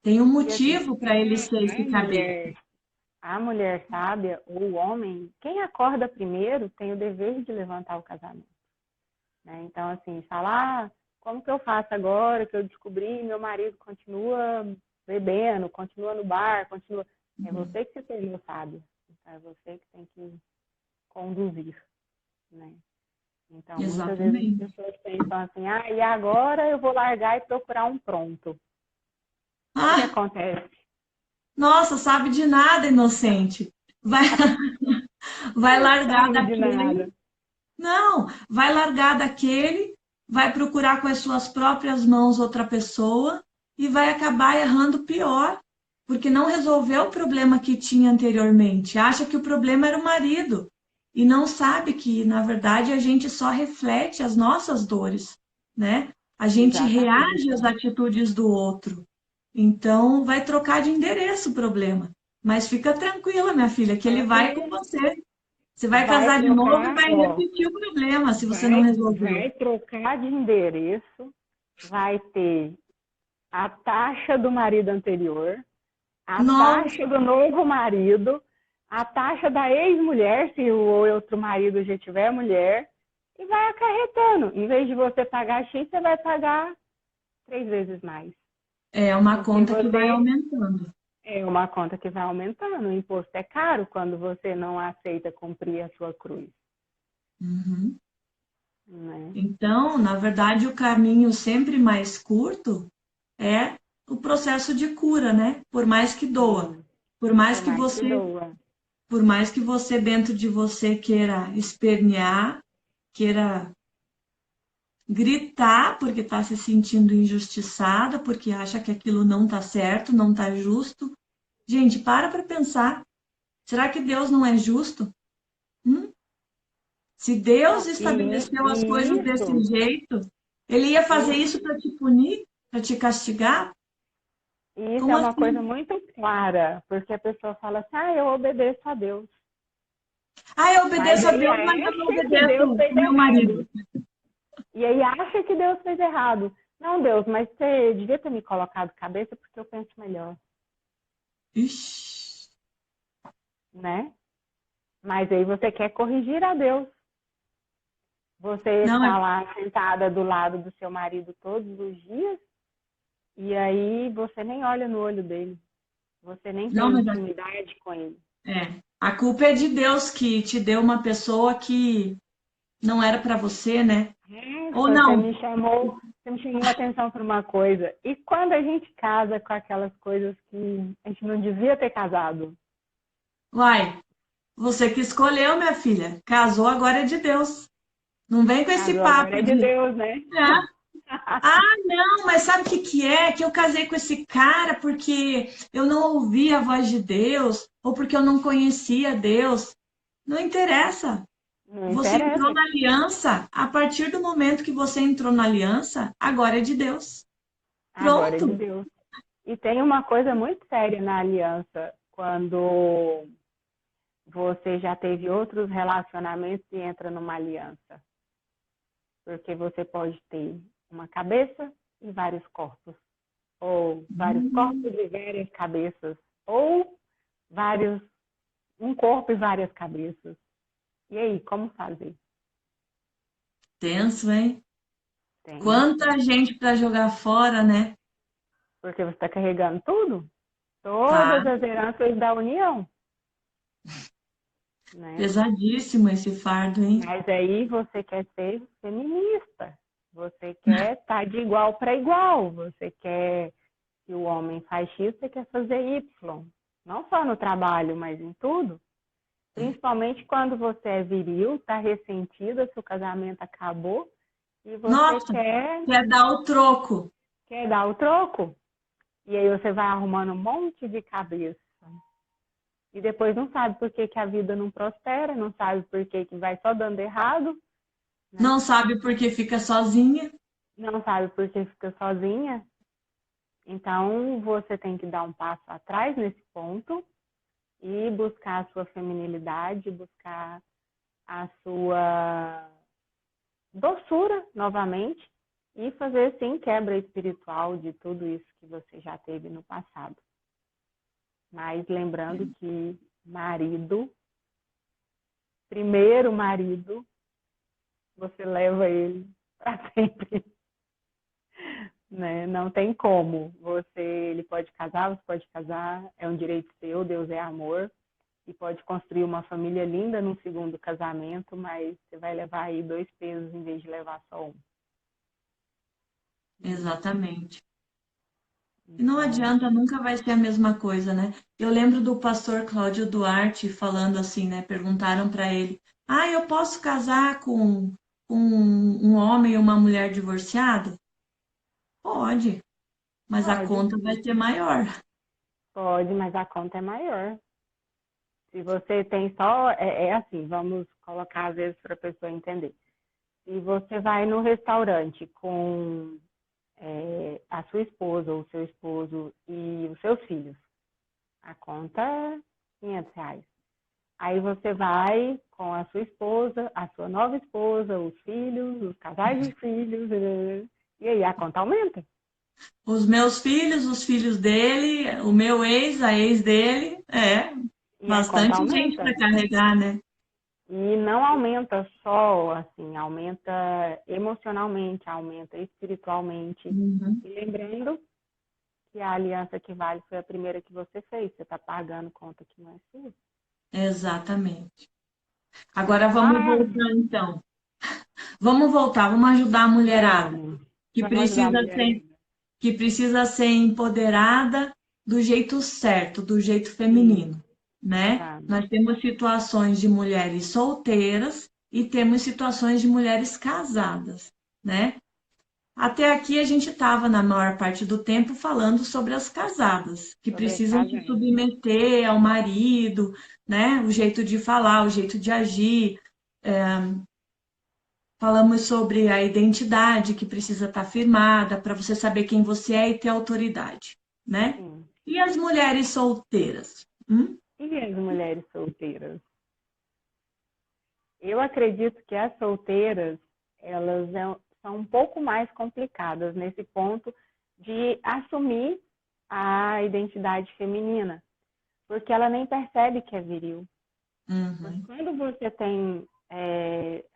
Tem um E assim, motivo para ele ser esse cabeça. a mulher sábia ou o homem, quem acorda primeiro tem o dever de levantar o casamento. Né? Então, assim, falar, como que eu faço agora que eu descobri meu marido continua bebendo, continua no bar, continua. É você que se tornou sábio. Então, é você que tem que conduzir, né? Então, muitas vezes as Exatamente. pessoas pensam assim, e agora eu vou largar e procurar um pronto. O que Ah, acontece? nossa, sabe de nada, inocente. Vai, vai largar Sabe de daquele. nada. Não, vai largar daquele, vai procurar com as suas próprias mãos outra pessoa e vai acabar errando pior, porque não resolveu o problema que tinha anteriormente. Acha que o problema era o marido e não sabe que, na verdade, a gente só reflete as nossas dores, né? A gente reage às Exatamente. atitudes do outro. Então, vai trocar de endereço o problema. Mas fica tranquila, minha filha, que ele vai com Vai, você. Você vai vai casar de novo e trocar, vai ó, repetir o problema se você não resolver. vai trocar de endereço, vai ter a taxa do marido anterior, a Nossa, taxa do novo marido, a taxa da ex-mulher, se o outro marido já tiver mulher, e vai acarretando. Em vez de você pagar X, você vai pagar 3 vezes mais. é uma Porque conta que vai você aumentando. é uma conta que vai aumentando. O imposto é caro quando você não aceita cumprir a sua cruz. Uhum. Né? Então, na verdade, o caminho sempre mais curto é o processo de cura, né? Por mais que doa, Sim, por mais por que mais que você, doa. por mais que você dentro de você queira espernear, queira gritar porque está se sentindo injustiçada, porque acha que aquilo não está certo, não está justo. Gente, para pensar. Será que Deus não é justo? Hum? Se Deus Não, estabeleceu as e coisas desse isso, jeito, ele ia fazer isso, isso para te punir, para te castigar? isso Como é uma coisa assim? muito clara, porque a pessoa fala assim, eu obedeço a Deus. Ah, eu Mas obedeço a aí Deus, mas eu não acha que obedeço Deus o fez meu marido. errado. E aí acha que Deus fez errado. Não, Deus, mas você devia ter me colocado cabeça porque eu penso melhor, Ixi. né? Mas aí você quer corrigir a Deus. Você Não, está lá sentada do lado do seu marido todos os dias e aí você nem olha no olho dele. Você nem não, tem mas intimidade com ele. a culpa é de Deus que te deu uma pessoa que não era para você, né? Ou Você não? me chamou a atenção para uma coisa. E quando a gente casa com aquelas coisas que a gente não devia ter casado? Uai, você que escolheu, minha filha. Casou, agora é de Deus. Não vem com esse Casou agora papo é de de. Deus, né? É. Ah, não, mas sabe o que que é? Que eu casei com esse cara porque eu não ouvia a voz de Deus ou porque eu não conhecia Deus. Não interessa. Não Você entrou interessa. na aliança. A partir do momento que você entrou na aliança, agora é de Deus. Agora é de Pronto. Deus. E tem uma coisa muito séria na aliança, quando você já teve outros relacionamentos e entra numa aliança. Porque você pode ter uma cabeça e vários corpos, ou vários corpos e várias cabeças, ou vários, um corpo e várias cabeças. E aí, como fazer? Tenso, hein? Tenso. Quanta gente para jogar fora, né? Porque você está carregando tudo, Tá todas as heranças da união, né? pesadíssimo esse fardo, hein? Mas aí você quer ser feminista, você quer estar de igual para igual, você quer que o homem faz X, você quer fazer Y. Não só no trabalho, mas em tudo. Principalmente quando você é viril, está ressentida, seu casamento acabou e você Nossa, quer dar o troco. quer dar o troco. E aí você vai arrumando um monte de cabeça. E depois não sabe por que, que a vida não prospera, não sabe por que, que vai só dando errado, né? Não sabe por que fica sozinha. Não sabe por que fica sozinha. Então você tem que dar um passo atrás nesse ponto e buscar a sua feminilidade, buscar a sua doçura novamente e fazer sim quebra espiritual de tudo isso que você já teve no passado. Mas lembrando que marido, primeiro marido, você leva ele para sempre, né? Não tem como. Ele pode casar, você pode casar, é um direito seu, Deus é amor. E pode construir uma família linda num segundo casamento, mas você vai levar aí 2 pesos em vez de levar só um. Exatamente. E não Então, adianta, nunca vai ser a mesma coisa, né? Eu lembro do pastor Cláudio Duarte falando assim, né? Perguntaram para ele: Ah, eu posso casar com um homem e uma mulher divorciada? Pode, mas a pode, conta vai ser maior. pode, mas a conta é maior. Se você tem só, é assim, vamos colocar às vezes para a pessoa entender. Se você vai no restaurante com a sua esposa ou o seu esposo e os seus filhos, a conta é R$ 500. Aí você vai com a sua esposa, a sua nova esposa, os filhos, os casais de filhos, e aí a conta aumenta. Os meus filhos, os filhos dele, o meu ex, a ex dele, E a conta bastante gente aumenta. para carregar, né? E não aumenta só, assim, aumenta emocionalmente, aumenta espiritualmente. Uhum. E lembrando que a aliança que vale foi a primeira que você fez. Você está pagando conta que não é sua. Exatamente. Agora Então, vamos voltar então. Vamos voltar, vamos ajudar a mulherada vamos, que vamos ajudar a precisa ser, mulherada. que precisa ser empoderada do jeito certo, do jeito Sim, feminino, né? vamos. Nós temos situações de mulheres solteiras e temos situações de mulheres casadas, né? Até aqui a gente estava, na maior parte do tempo, falando sobre as casadas, que Sobre as precisam se casadas. submeter ao marido, né? O jeito de falar, o jeito de agir, falamos sobre a identidade que precisa estar firmada para você saber quem você é e ter autoridade, né? Sim. E as mulheres solteiras? E as mulheres solteiras? Eu acredito que as solteiras, elas são um pouco mais complicadas nesse ponto de assumir a identidade feminina, porque ela nem percebe que é viril. Porque Uhum. quando você tem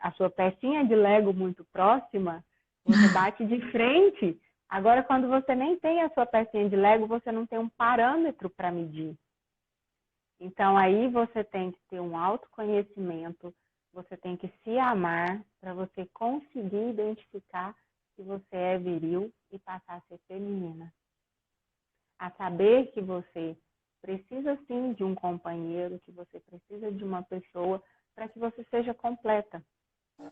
a sua pecinha de Lego muito próxima, você bate de frente. Agora, quando você nem tem a sua pecinha de Lego, você não tem um parâmetro para medir. Então, aí você tem que ter um autoconhecimento, você tem que se amar para você conseguir identificar se você é viril e passar a ser feminina. A saber que você precisa sim de um companheiro, que você precisa de uma pessoa para que você seja completa.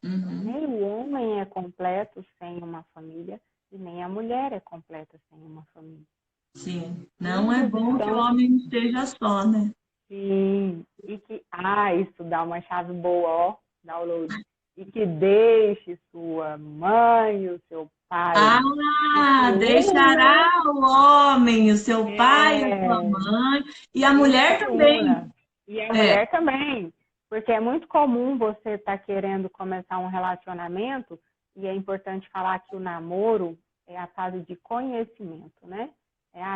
Uhum. Nem o homem é completo sem uma família e nem a mulher é completa sem uma família. Sim, não é Ambos bom que o estão. homem esteja só, né? Sim, e que, isso dá uma chave boa, ó, download. E que deixe sua mãe, o seu pai, e se Ah, una, deixará o homem, o seu pai, a sua é, mãe, e a e mulher se também. una. E a É, mulher também, porque é muito comum você estar querendo começar um relacionamento, e é importante falar que o namoro é a fase de conhecimento, né?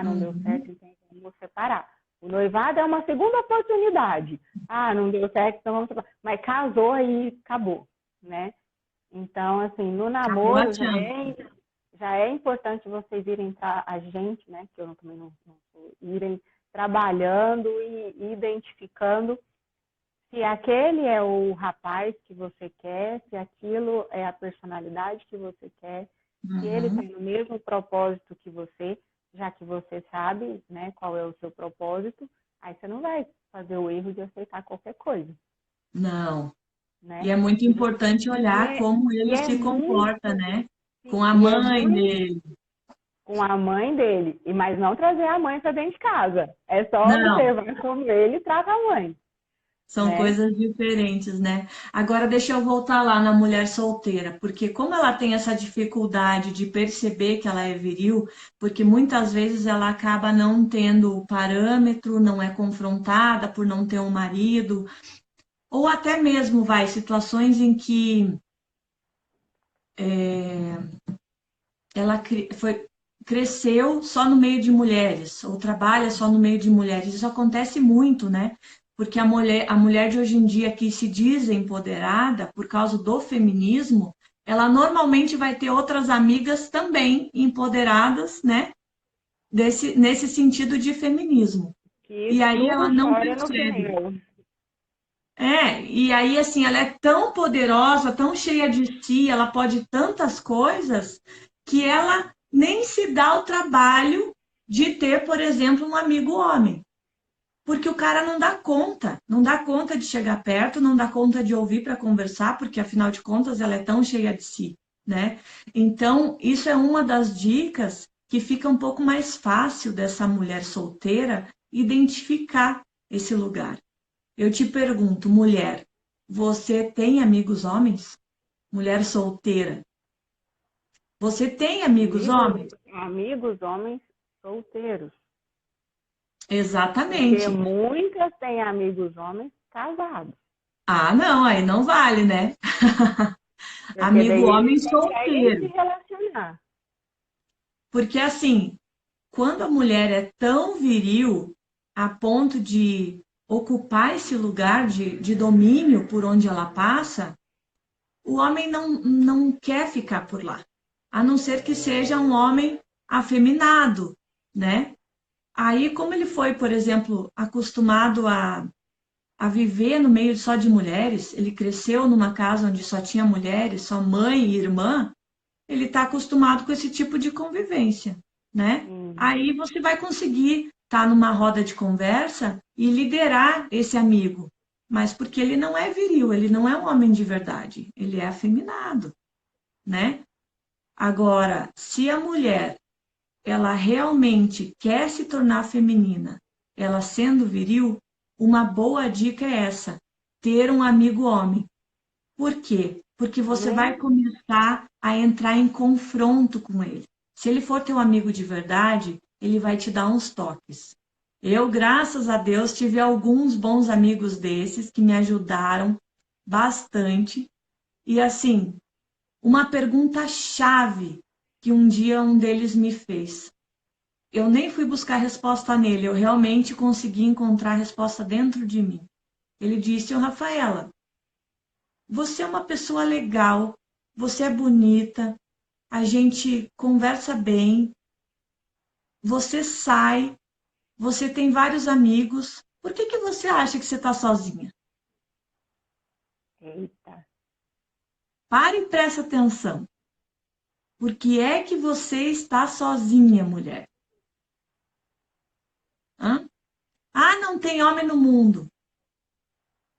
Não deu uhum, certo, então vamos separar. O noivado é uma segunda oportunidade. Não deu certo, então vamos separar. Mas casou aí, acabou, né? Então, assim, no acabou a namoro chance. já é importante vocês irem para a gente, né? Que eu também não sou, irem trabalhando e identificando se aquele é o rapaz que você quer, se aquilo é a personalidade que você quer, se ele Uhum. tem o mesmo propósito que você, já que você sabe, né, qual é o seu propósito, aí você não vai fazer o erro de aceitar qualquer coisa, Não. E né? é muito E, você, importante e, olhar é, como e ele é se comporta, muito, né? Com sim, a e é mãe muito dele. com a mãe dele, mas não trazer a mãe para dentro de casa. É só Não, observar como ele trata a mãe, são né? coisas diferentes, né? Agora deixa eu voltar lá na mulher solteira, porque como ela tem essa dificuldade de perceber que ela é viril, porque muitas vezes ela acaba não tendo o parâmetro, não é confrontada por não ter um marido, ou até mesmo vai situações em que ela cresceu só no meio de mulheres, ou trabalha só no meio de mulheres. Isso acontece muito, né? Porque a mulher de hoje em dia que se diz empoderada por causa do feminismo, ela normalmente vai ter outras amigas também empoderadas, né? Nesse sentido de feminismo. Que E aí tudo ela não chora no percebe. final. E aí assim, ela é tão poderosa, tão cheia de si, ela pode tantas coisas que ela nem se dá o trabalho de ter, por exemplo, um amigo homem. Porque o cara não dá conta, não dá conta de chegar perto, não dá conta de ouvir para conversar, porque afinal de contas ela é tão cheia de si, né? Então, isso é uma das dicas que fica um pouco mais fácil dessa mulher solteira identificar esse lugar. Eu te pergunto, mulher, você tem amigos homens? Mulher solteira, você tem amigos Amigos, homens? amigos homens solteiros. Porque Exatamente. muitas têm amigos homens casados. Ah, não, aí não vale, né? Porque Amigo daí homem eles conseguem se solteiro. relacionar. Porque assim, quando a mulher é tão viril a ponto de ocupar esse lugar de domínio por onde ela passa, o homem não quer ficar por lá, a não ser que seja um homem afeminado, né? Aí, como ele foi, por exemplo, acostumado a viver no meio só de mulheres, ele cresceu numa casa onde só tinha mulheres, só mãe e irmã, ele está acostumado com esse tipo de convivência, né? Sim. Aí você vai conseguir estar numa roda de conversa e liderar esse amigo, mas porque ele não é viril, ele não é um homem de verdade, ele é afeminado, né? Agora, se a mulher ela realmente quer se tornar feminina, ela sendo viril, uma boa dica é essa: ter um amigo homem. Por quê? porque você vai Também. começar a entrar em confronto com ele. Se ele for teu amigo de verdade, ele vai te dar uns toques. Eu, graças a Deus, tive alguns bons amigos desses que me ajudaram bastante. E assim, uma pergunta chave que um dia um deles me fez. Eu nem fui buscar resposta nele, eu realmente consegui encontrar a resposta dentro de mim. Ele disse: "Ô Rafaela, você é uma pessoa legal, você é bonita, a gente conversa bem, você sai, você tem vários amigos. Por que que você acha que você está sozinha? Eita. Pare e preste atenção. Por que é que você está sozinha, mulher? Hã? Ah, não tem homem no mundo.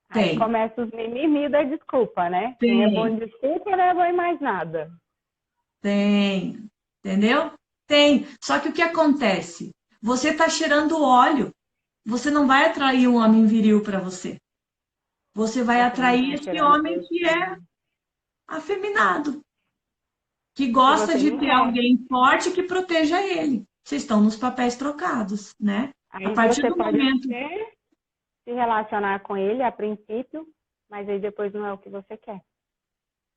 Aí Tem, começa os mimimi da desculpa, né? Quem é bom tem, em desculpa não é bom em mais nada. tem. Entendeu? Tem. Só que o que acontece? Você está cheirando óleo. Você não vai atrair um homem viril para você. Você vai Você não atrair está esse cheirando homem que é perfume. afeminado, que Que gosta você de não ter quer. alguém forte que proteja ele. Vocês estão nos papéis trocados, né? A Aí partir você do pode momento. até se relacionar com ele a princípio, mas aí depois não é o que você quer.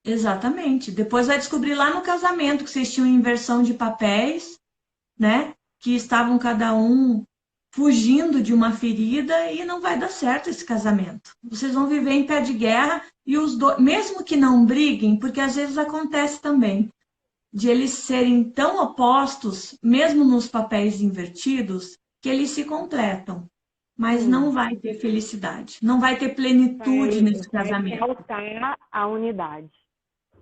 Exatamente. Depois vai descobrir lá no casamento que vocês tinham inversão de papéis, né? Que estavam cada um fugindo de uma ferida e não vai dar certo esse casamento. Vocês vão viver em pé de guerra e os dois, mesmo que não briguem, porque às vezes acontece também de eles serem tão opostos, mesmo nos papéis invertidos, que eles se completam. Mas não Sim, vai ter felicidade, não vai ter plenitude nesse vai casamento. faltar a unidade.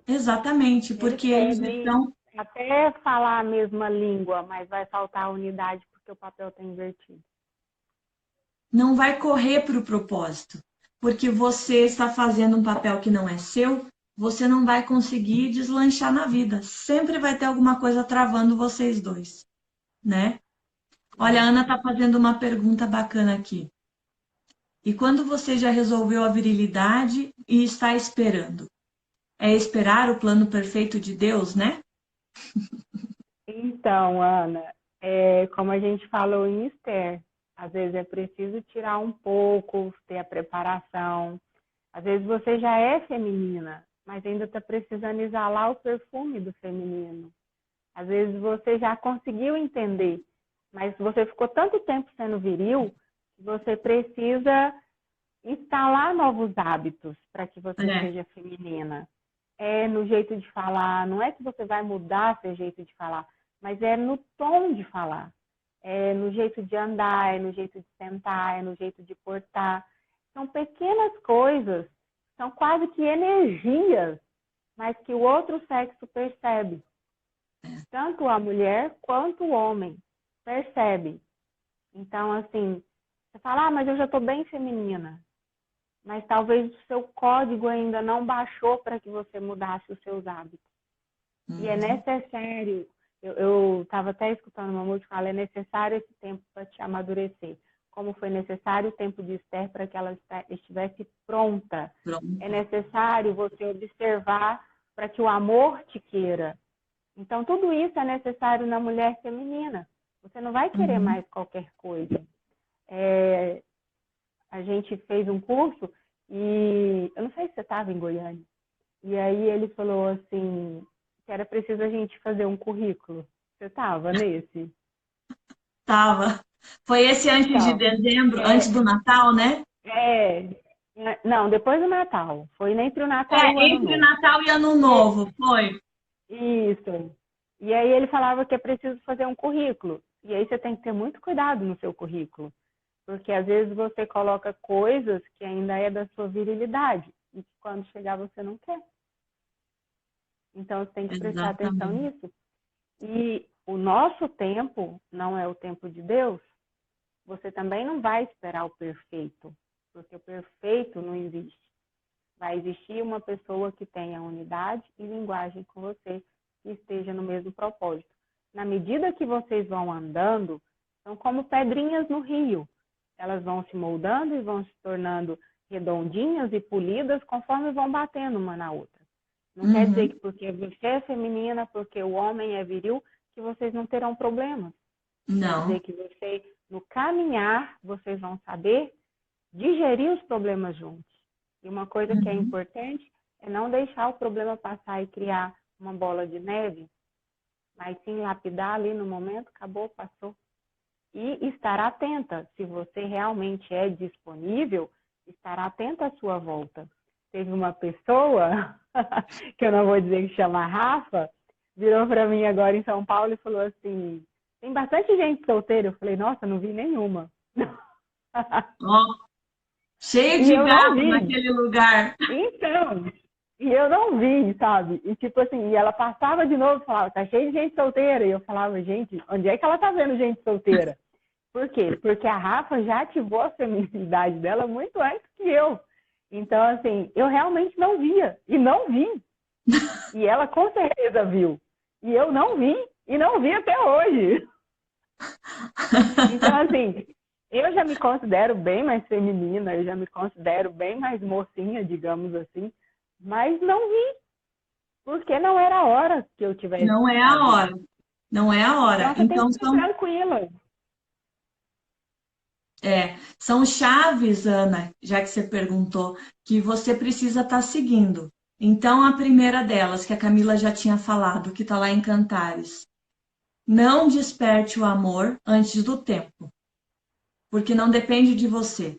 Exatamente, Eles porque eles podem estão, até falar a mesma língua, mas vai faltar a unidade porque o papel está invertido. não vai correr para o propósito, porque você está fazendo um papel que não é seu, você não vai conseguir deslanchar na vida. Sempre vai ter alguma coisa travando vocês dois, né? Olha, a É. Ana está fazendo uma pergunta bacana aqui. E quando você já resolveu a virilidade e está esperando? É esperar o plano perfeito de Deus, né? Então, Ana, como a gente falou em Esther, às vezes é preciso tirar um pouco, ter a preparação. Às vezes você já é feminina, mas ainda está precisando exalar o perfume do feminino. Às vezes você já conseguiu entender, mas você ficou tanto tempo sendo viril que você precisa instalar novos hábitos para que você É, seja feminina. É no jeito de falar, não é que você vai mudar seu jeito de falar, mas é no tom de falar, é no jeito de andar, é no jeito de sentar, é no jeito de portar. São pequenas coisas, são quase que energias, mas que o outro sexo percebe. Tanto a mulher quanto o homem percebe. Então, assim, você fala, mas eu já estou bem feminina. Mas talvez o seu código ainda não baixou para que você mudasse os seus hábitos. E é uhum, necessário, eu estava até escutando uma música, fala, é necessário esse tempo para te amadurecer. Como foi necessário o tempo de Esther para que ela estivesse pronta. É pronto. necessário você observar para que o amor te queira. Então, tudo isso é necessário na mulher feminina. Você não vai querer Uhum. mais qualquer coisa. É, a gente fez um curso e eu não sei se você estava em Goiânia. E aí ele falou assim que era preciso a gente fazer um currículo. Você estava nesse? Tava. Foi esse antes de Então, dezembro, antes do é, Natal, né? não, depois do Natal. Foi entre o Natal e o É, Ano entre Novo. Natal e Ano Novo, foi. Isso. E aí ele falava que é preciso fazer um currículo. E aí você tem que ter muito cuidado no seu currículo. Porque às vezes você coloca coisas que ainda é da sua virilidade. E que quando chegar você não quer. Então você tem que prestar atenção Exatamente. nisso. E o nosso tempo não é o tempo de Deus. Você também não vai esperar o perfeito. Porque o perfeito não existe. Vai existir uma pessoa que tenha unidade e linguagem com você, que esteja no mesmo propósito. Na medida que vocês vão andando, são como pedrinhas no rio. Elas vão se moldando e vão se tornando redondinhas e polidas conforme vão batendo uma na outra. Não quer dizer que porque você é feminina, porque o homem é viril, que vocês não terão problemas. Quer Não. dizer que vocês, no caminhar, vocês vão saber digerir os problemas juntos. E uma coisa que é Uhum. importante é não deixar o problema passar e criar uma bola de neve, mas sim lapidar ali no momento, acabou, passou. E estar atenta, se você realmente é disponível, estar atenta à sua volta. Teve uma pessoa, que eu não vou dizer que chama Rafa, virou para mim agora em São Paulo e falou assim, tem bastante gente solteira. Eu falei, nossa, não vi nenhuma. Ó, cheio E de eu não gato vi. naquele lugar. Então, e eu não vi, sabe? E tipo assim, e ela passava de novo e falava, tá cheio de gente solteira. E eu falava, gente, onde é que ela tá vendo gente solteira? Por quê? Porque a Rafa já ativou a feminilidade dela muito antes que eu. Então, assim, eu realmente não via. E não vi. E ela com certeza viu. E eu não vi. E não vi até hoje. Então, assim, eu já me considero bem mais feminina, eu já me considero bem mais mocinha, digamos assim, mas não vi, porque não era a hora que eu tivesse Não que é a saber. hora. Não é a hora. Então, você tem Então, que ficar tranquila. são chaves, Ana, já que você perguntou, que você precisa estar seguindo. Então, a primeira delas, que a Camila já tinha falado, que está lá em Cantares. Não desperte o amor antes do tempo, porque não depende de você.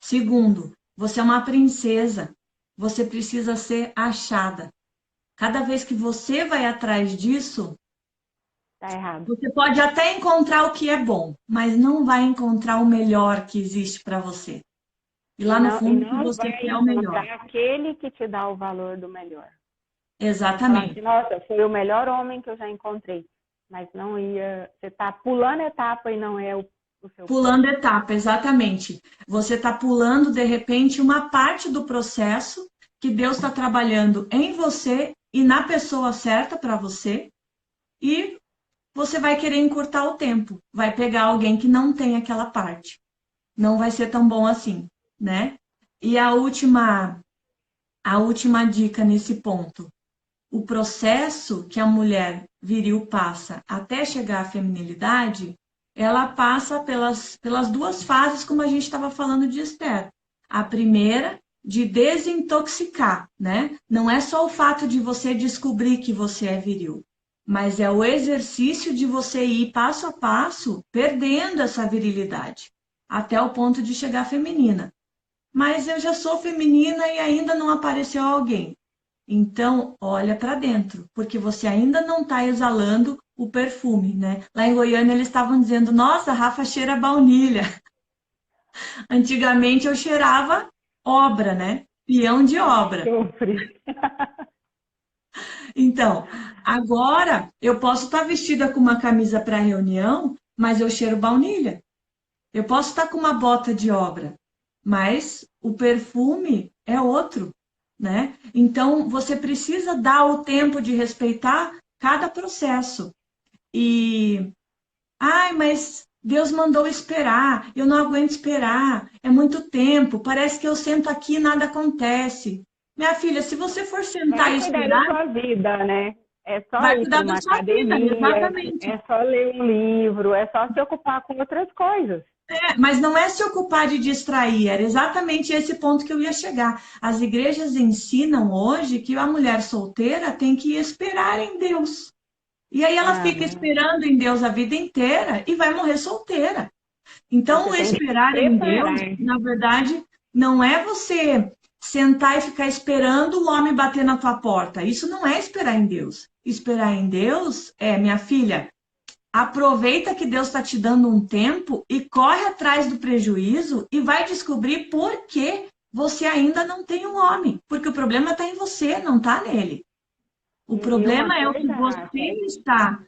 Segundo, você é uma princesa, você precisa ser achada. Cada vez que você vai atrás disso, Tá errado. você pode até encontrar o que é bom, mas não vai encontrar o melhor que existe para você. E lá no E fundo, que não você vai quer o melhor. encontrar aquele que te dá o valor do melhor. Vai falar Exatamente. assim, nossa, foi o melhor homem que eu já encontrei. Mas não ia. Você tá pulando etapa e não é o seu Pulando próximo. etapa, exatamente. Você está pulando, de repente, uma parte do processo que Deus está trabalhando em você e na pessoa certa para você, e você vai querer encurtar o tempo. Vai pegar alguém que não tem aquela parte. Não vai ser tão bom assim, né? E a última dica nesse ponto. O processo que a mulher viril passa até chegar à feminilidade, ela passa pelas duas fases, como a gente estava falando de Esther. A primeira, de desintoxicar, né? Não é só o fato de você descobrir que você é viril, mas é o exercício de você ir passo a passo, perdendo essa virilidade, até o ponto de chegar feminina. Mas eu já sou feminina e ainda não apareceu alguém. Então, olha para dentro, porque você ainda não está exalando o perfume, né? Lá em Goiânia eles estavam dizendo: Nossa, a Rafa cheira baunilha. Antigamente eu cheirava obra, né? Peão de obra. Enxofre. Então, agora eu posso estar vestida com uma camisa para reunião, mas eu cheiro baunilha. Eu posso estar com uma bota de obra, mas o perfume é outro, né? Então, você precisa dar o tempo de respeitar cada processo. E, ai, mas Deus mandou esperar, eu não aguento esperar, é muito tempo, parece que eu sento aqui e nada acontece. Minha filha, se você for sentar Vai e cuidar da esperar, sua vida, né? É só vai ir para cuidar da uma sua vida, academia, exatamente. é só ler um livro, é só se ocupar com outras coisas. Mas não é se ocupar de distrair, era exatamente esse ponto que eu ia chegar. As igrejas ensinam hoje que a mulher solteira tem que esperar em Deus. E aí ela Ah, fica esperando em Deus a vida inteira e vai morrer solteira. Então, você o tem que se esperar em Deus, preparar. na verdade, não é você sentar e ficar esperando o homem bater na tua porta. Isso não é esperar em Deus. Esperar em Deus é, minha filha, aproveita que Deus está te dando um tempo e corre atrás do prejuízo e vai descobrir por que você ainda não tem um homem. Porque o problema está em você, não está nele. O E uma problema é o que coisa, você Rafa, está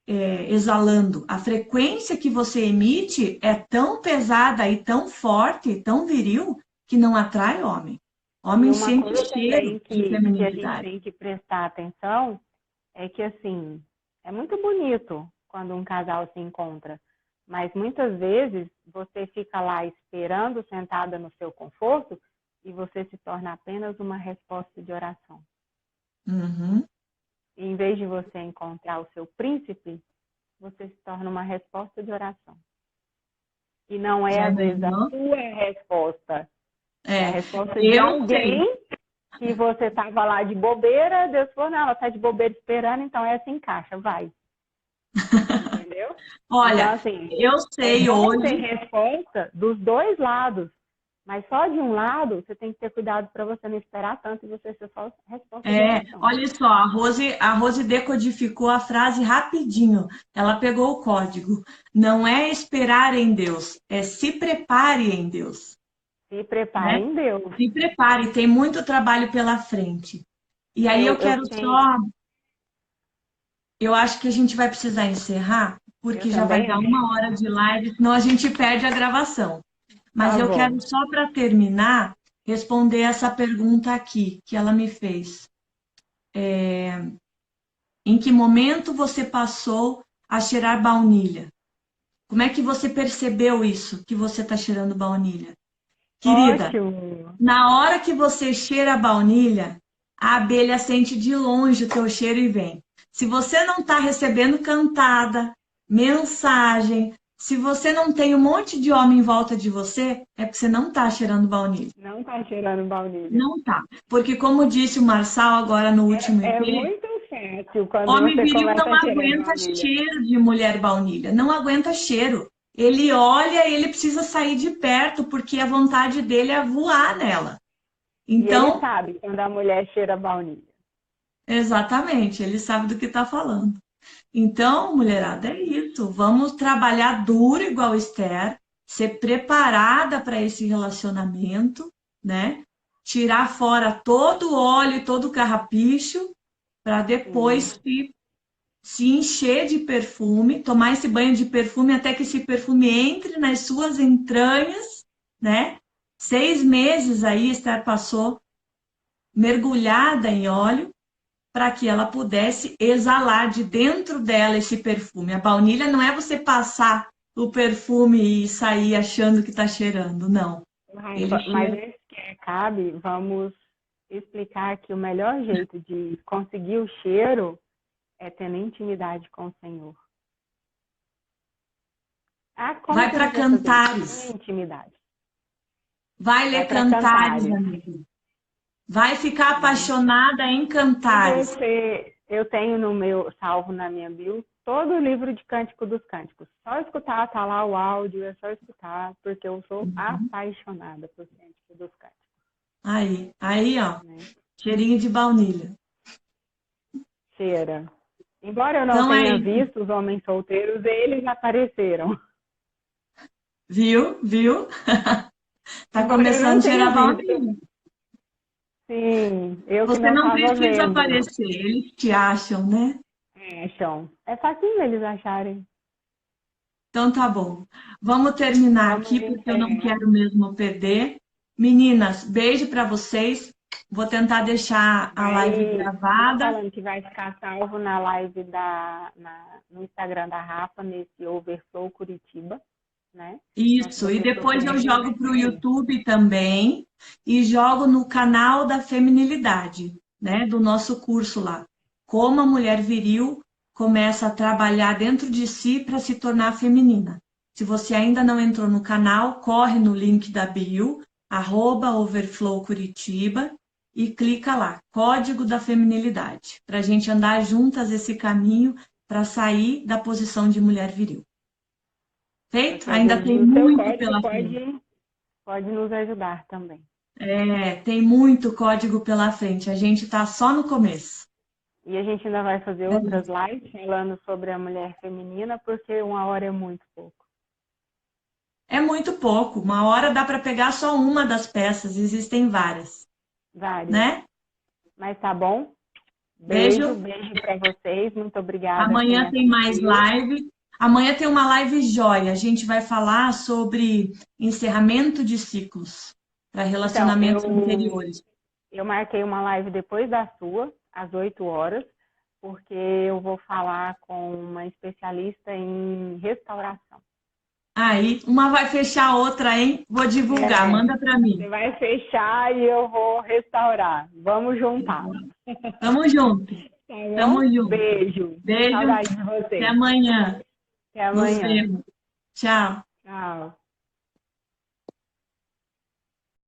exalando. A frequência que você emite é tão pesada e tão forte, tão viril, que não atrai homem. e Homem uma sente coisa cheiro também de que a gente feminilidade. tem que prestar atenção é que, assim, é muito bonito quando um casal se encontra, mas muitas vezes você fica lá esperando, sentada no seu conforto, e você se torna apenas uma resposta de oração. Uhum. E em vez de você encontrar o seu príncipe, você se torna uma resposta de oração. E não é, Já às vezes, a imaginou? sua resposta. É a É, resposta de eu sei. alguém que você estava lá de bobeira, Deus falou, não, ela está de bobeira esperando, então essa encaixa, vai. Entendeu? Então, Olha, assim, eu é sei bom ter hoje. resposta dos dois lados, mas só de um lado você tem que ter cuidado para você não esperar tanto e você ser só resposta de oração. Olha só, a Rose decodificou a frase rapidinho. Ela pegou o código. Não é esperar em Deus, é se prepare em Deus, Se prepare né? em Deus. Se prepare, tem muito trabalho pela frente. E aí eu Eu quero tenho, só, eu acho que a gente vai precisar encerrar, eu porque já vai também dar acho. 1 hora de live, senão a gente perde a gravação. Mas Tá eu bom. quero só para terminar responder essa pergunta aqui que ela me fez. Em que momento você passou a cheirar baunilha? Como é que você percebeu isso, que você está cheirando baunilha? Querida, Ótimo. na hora que você cheira a baunilha, a abelha sente de longe o teu cheiro e vem. Se você não está recebendo cantada, mensagem, se você não tem um monte de homem em volta de você, é porque você não está cheirando baunilha. Não tá cheirando baunilha. Não tá. Porque, como disse o Marçal agora no último É IP, muito fácil quando homem você viril começa não a cheirar aguenta baunilha. cheiro de mulher baunilha, não aguenta cheiro. Ele olha e ele precisa sair de perto, porque a vontade dele é voar nela. E ele Então, sabe quando a mulher cheira baunilha. exatamente, ele sabe do que está falando. Então, mulherada, é isso. Vamos trabalhar duro igual Esther, ser preparada para esse relacionamento, né? Tirar fora todo o óleo e todo o carrapicho, para Sim, depois se encher de perfume, tomar esse banho de perfume até que esse perfume entre nas suas entranhas, né? 6 meses aí, Esther passou mergulhada em óleo para que ela pudesse exalar de dentro dela esse perfume. A baunilha não é você passar o perfume e sair achando que está cheirando, não. Ele mas cheira. antes que acabe, vamos explicar que o melhor jeito de conseguir o cheiro é tendo intimidade com o Senhor. Ah, como Vai que a para gente vai fazer isso? Com Cantares. intimidade. Vai Vai ler para Cantares, Cantares. amigo. Vai ficar Né? apaixonada em Se Cantares. você, eu tenho no meu, salvo na minha bio, todo o livro de Cântico dos Cânticos. Só escutar, tá lá o áudio, é só escutar, porque eu sou apaixonada por Cântico dos Cânticos. Aí, ó, Né? cheirinho de baunilha. Cheira. Embora eu não Então é tenha isso. visto os homens solteiros, eles apareceram. Viu? Viu? Tá Embora eu começando não a tenha cheirar visto. baunilha. Sim, eu que Você não não estava precisa vendo. aparecer, eles te acham, né? Acham. É fácil eles acharem. Então tá bom. Vamos terminar Vamos aqui porque eu não encerrar. quero mesmo perder. Meninas, beijo para vocês. Vou tentar deixar a live Só gravada. falando que vai ficar salvo na live no Instagram da Rafa, nesse Overflow Curitiba, né? Então, se Isso, e você depois eu procurar aí, vai jogo para estar o aí. YouTube também e jogo no canal da Feminilidade, né? Do nosso curso lá. Como a mulher viril começa a trabalhar dentro de si para se tornar feminina. Se você ainda não entrou no canal, corre no link da bio, @Overflow Curitiba, e clica lá, Código da Feminilidade, para a gente andar juntas esse caminho para sair da posição de mulher viril. Feito? Porque às Ainda vezes tem o seu muito código pela frente. pode nos ajudar também. Tem muito código pela frente. A gente está só no começo. E a gente ainda vai fazer É outras isso. lives falando sobre a mulher feminina, porque 1 hora é muito pouco. É muito pouco. 1 hora dá para pegar só uma das peças. Existem várias, Várias. né? Mas tá bom? Beijo, Beijo. beijo para vocês. Muito obrigada a quem Amanhã tem mais assistiu. live. Amanhã tem uma live joia. A gente vai falar sobre encerramento de ciclos para Então, relacionamentos anteriores. eu marquei uma live depois da sua, às 8 horas, porque eu vou falar com uma especialista em restauração. Aí, uma vai fechar a outra, hein? Vou divulgar, manda para Você mim. vai fechar e eu vou restaurar. Vamos juntar. Tamo junto. Tá Tamo bom? junto. Beijo. Beijo. Saudade de Até você. amanhã. Até Nos amanhã. vemos. Tchau. Tchau.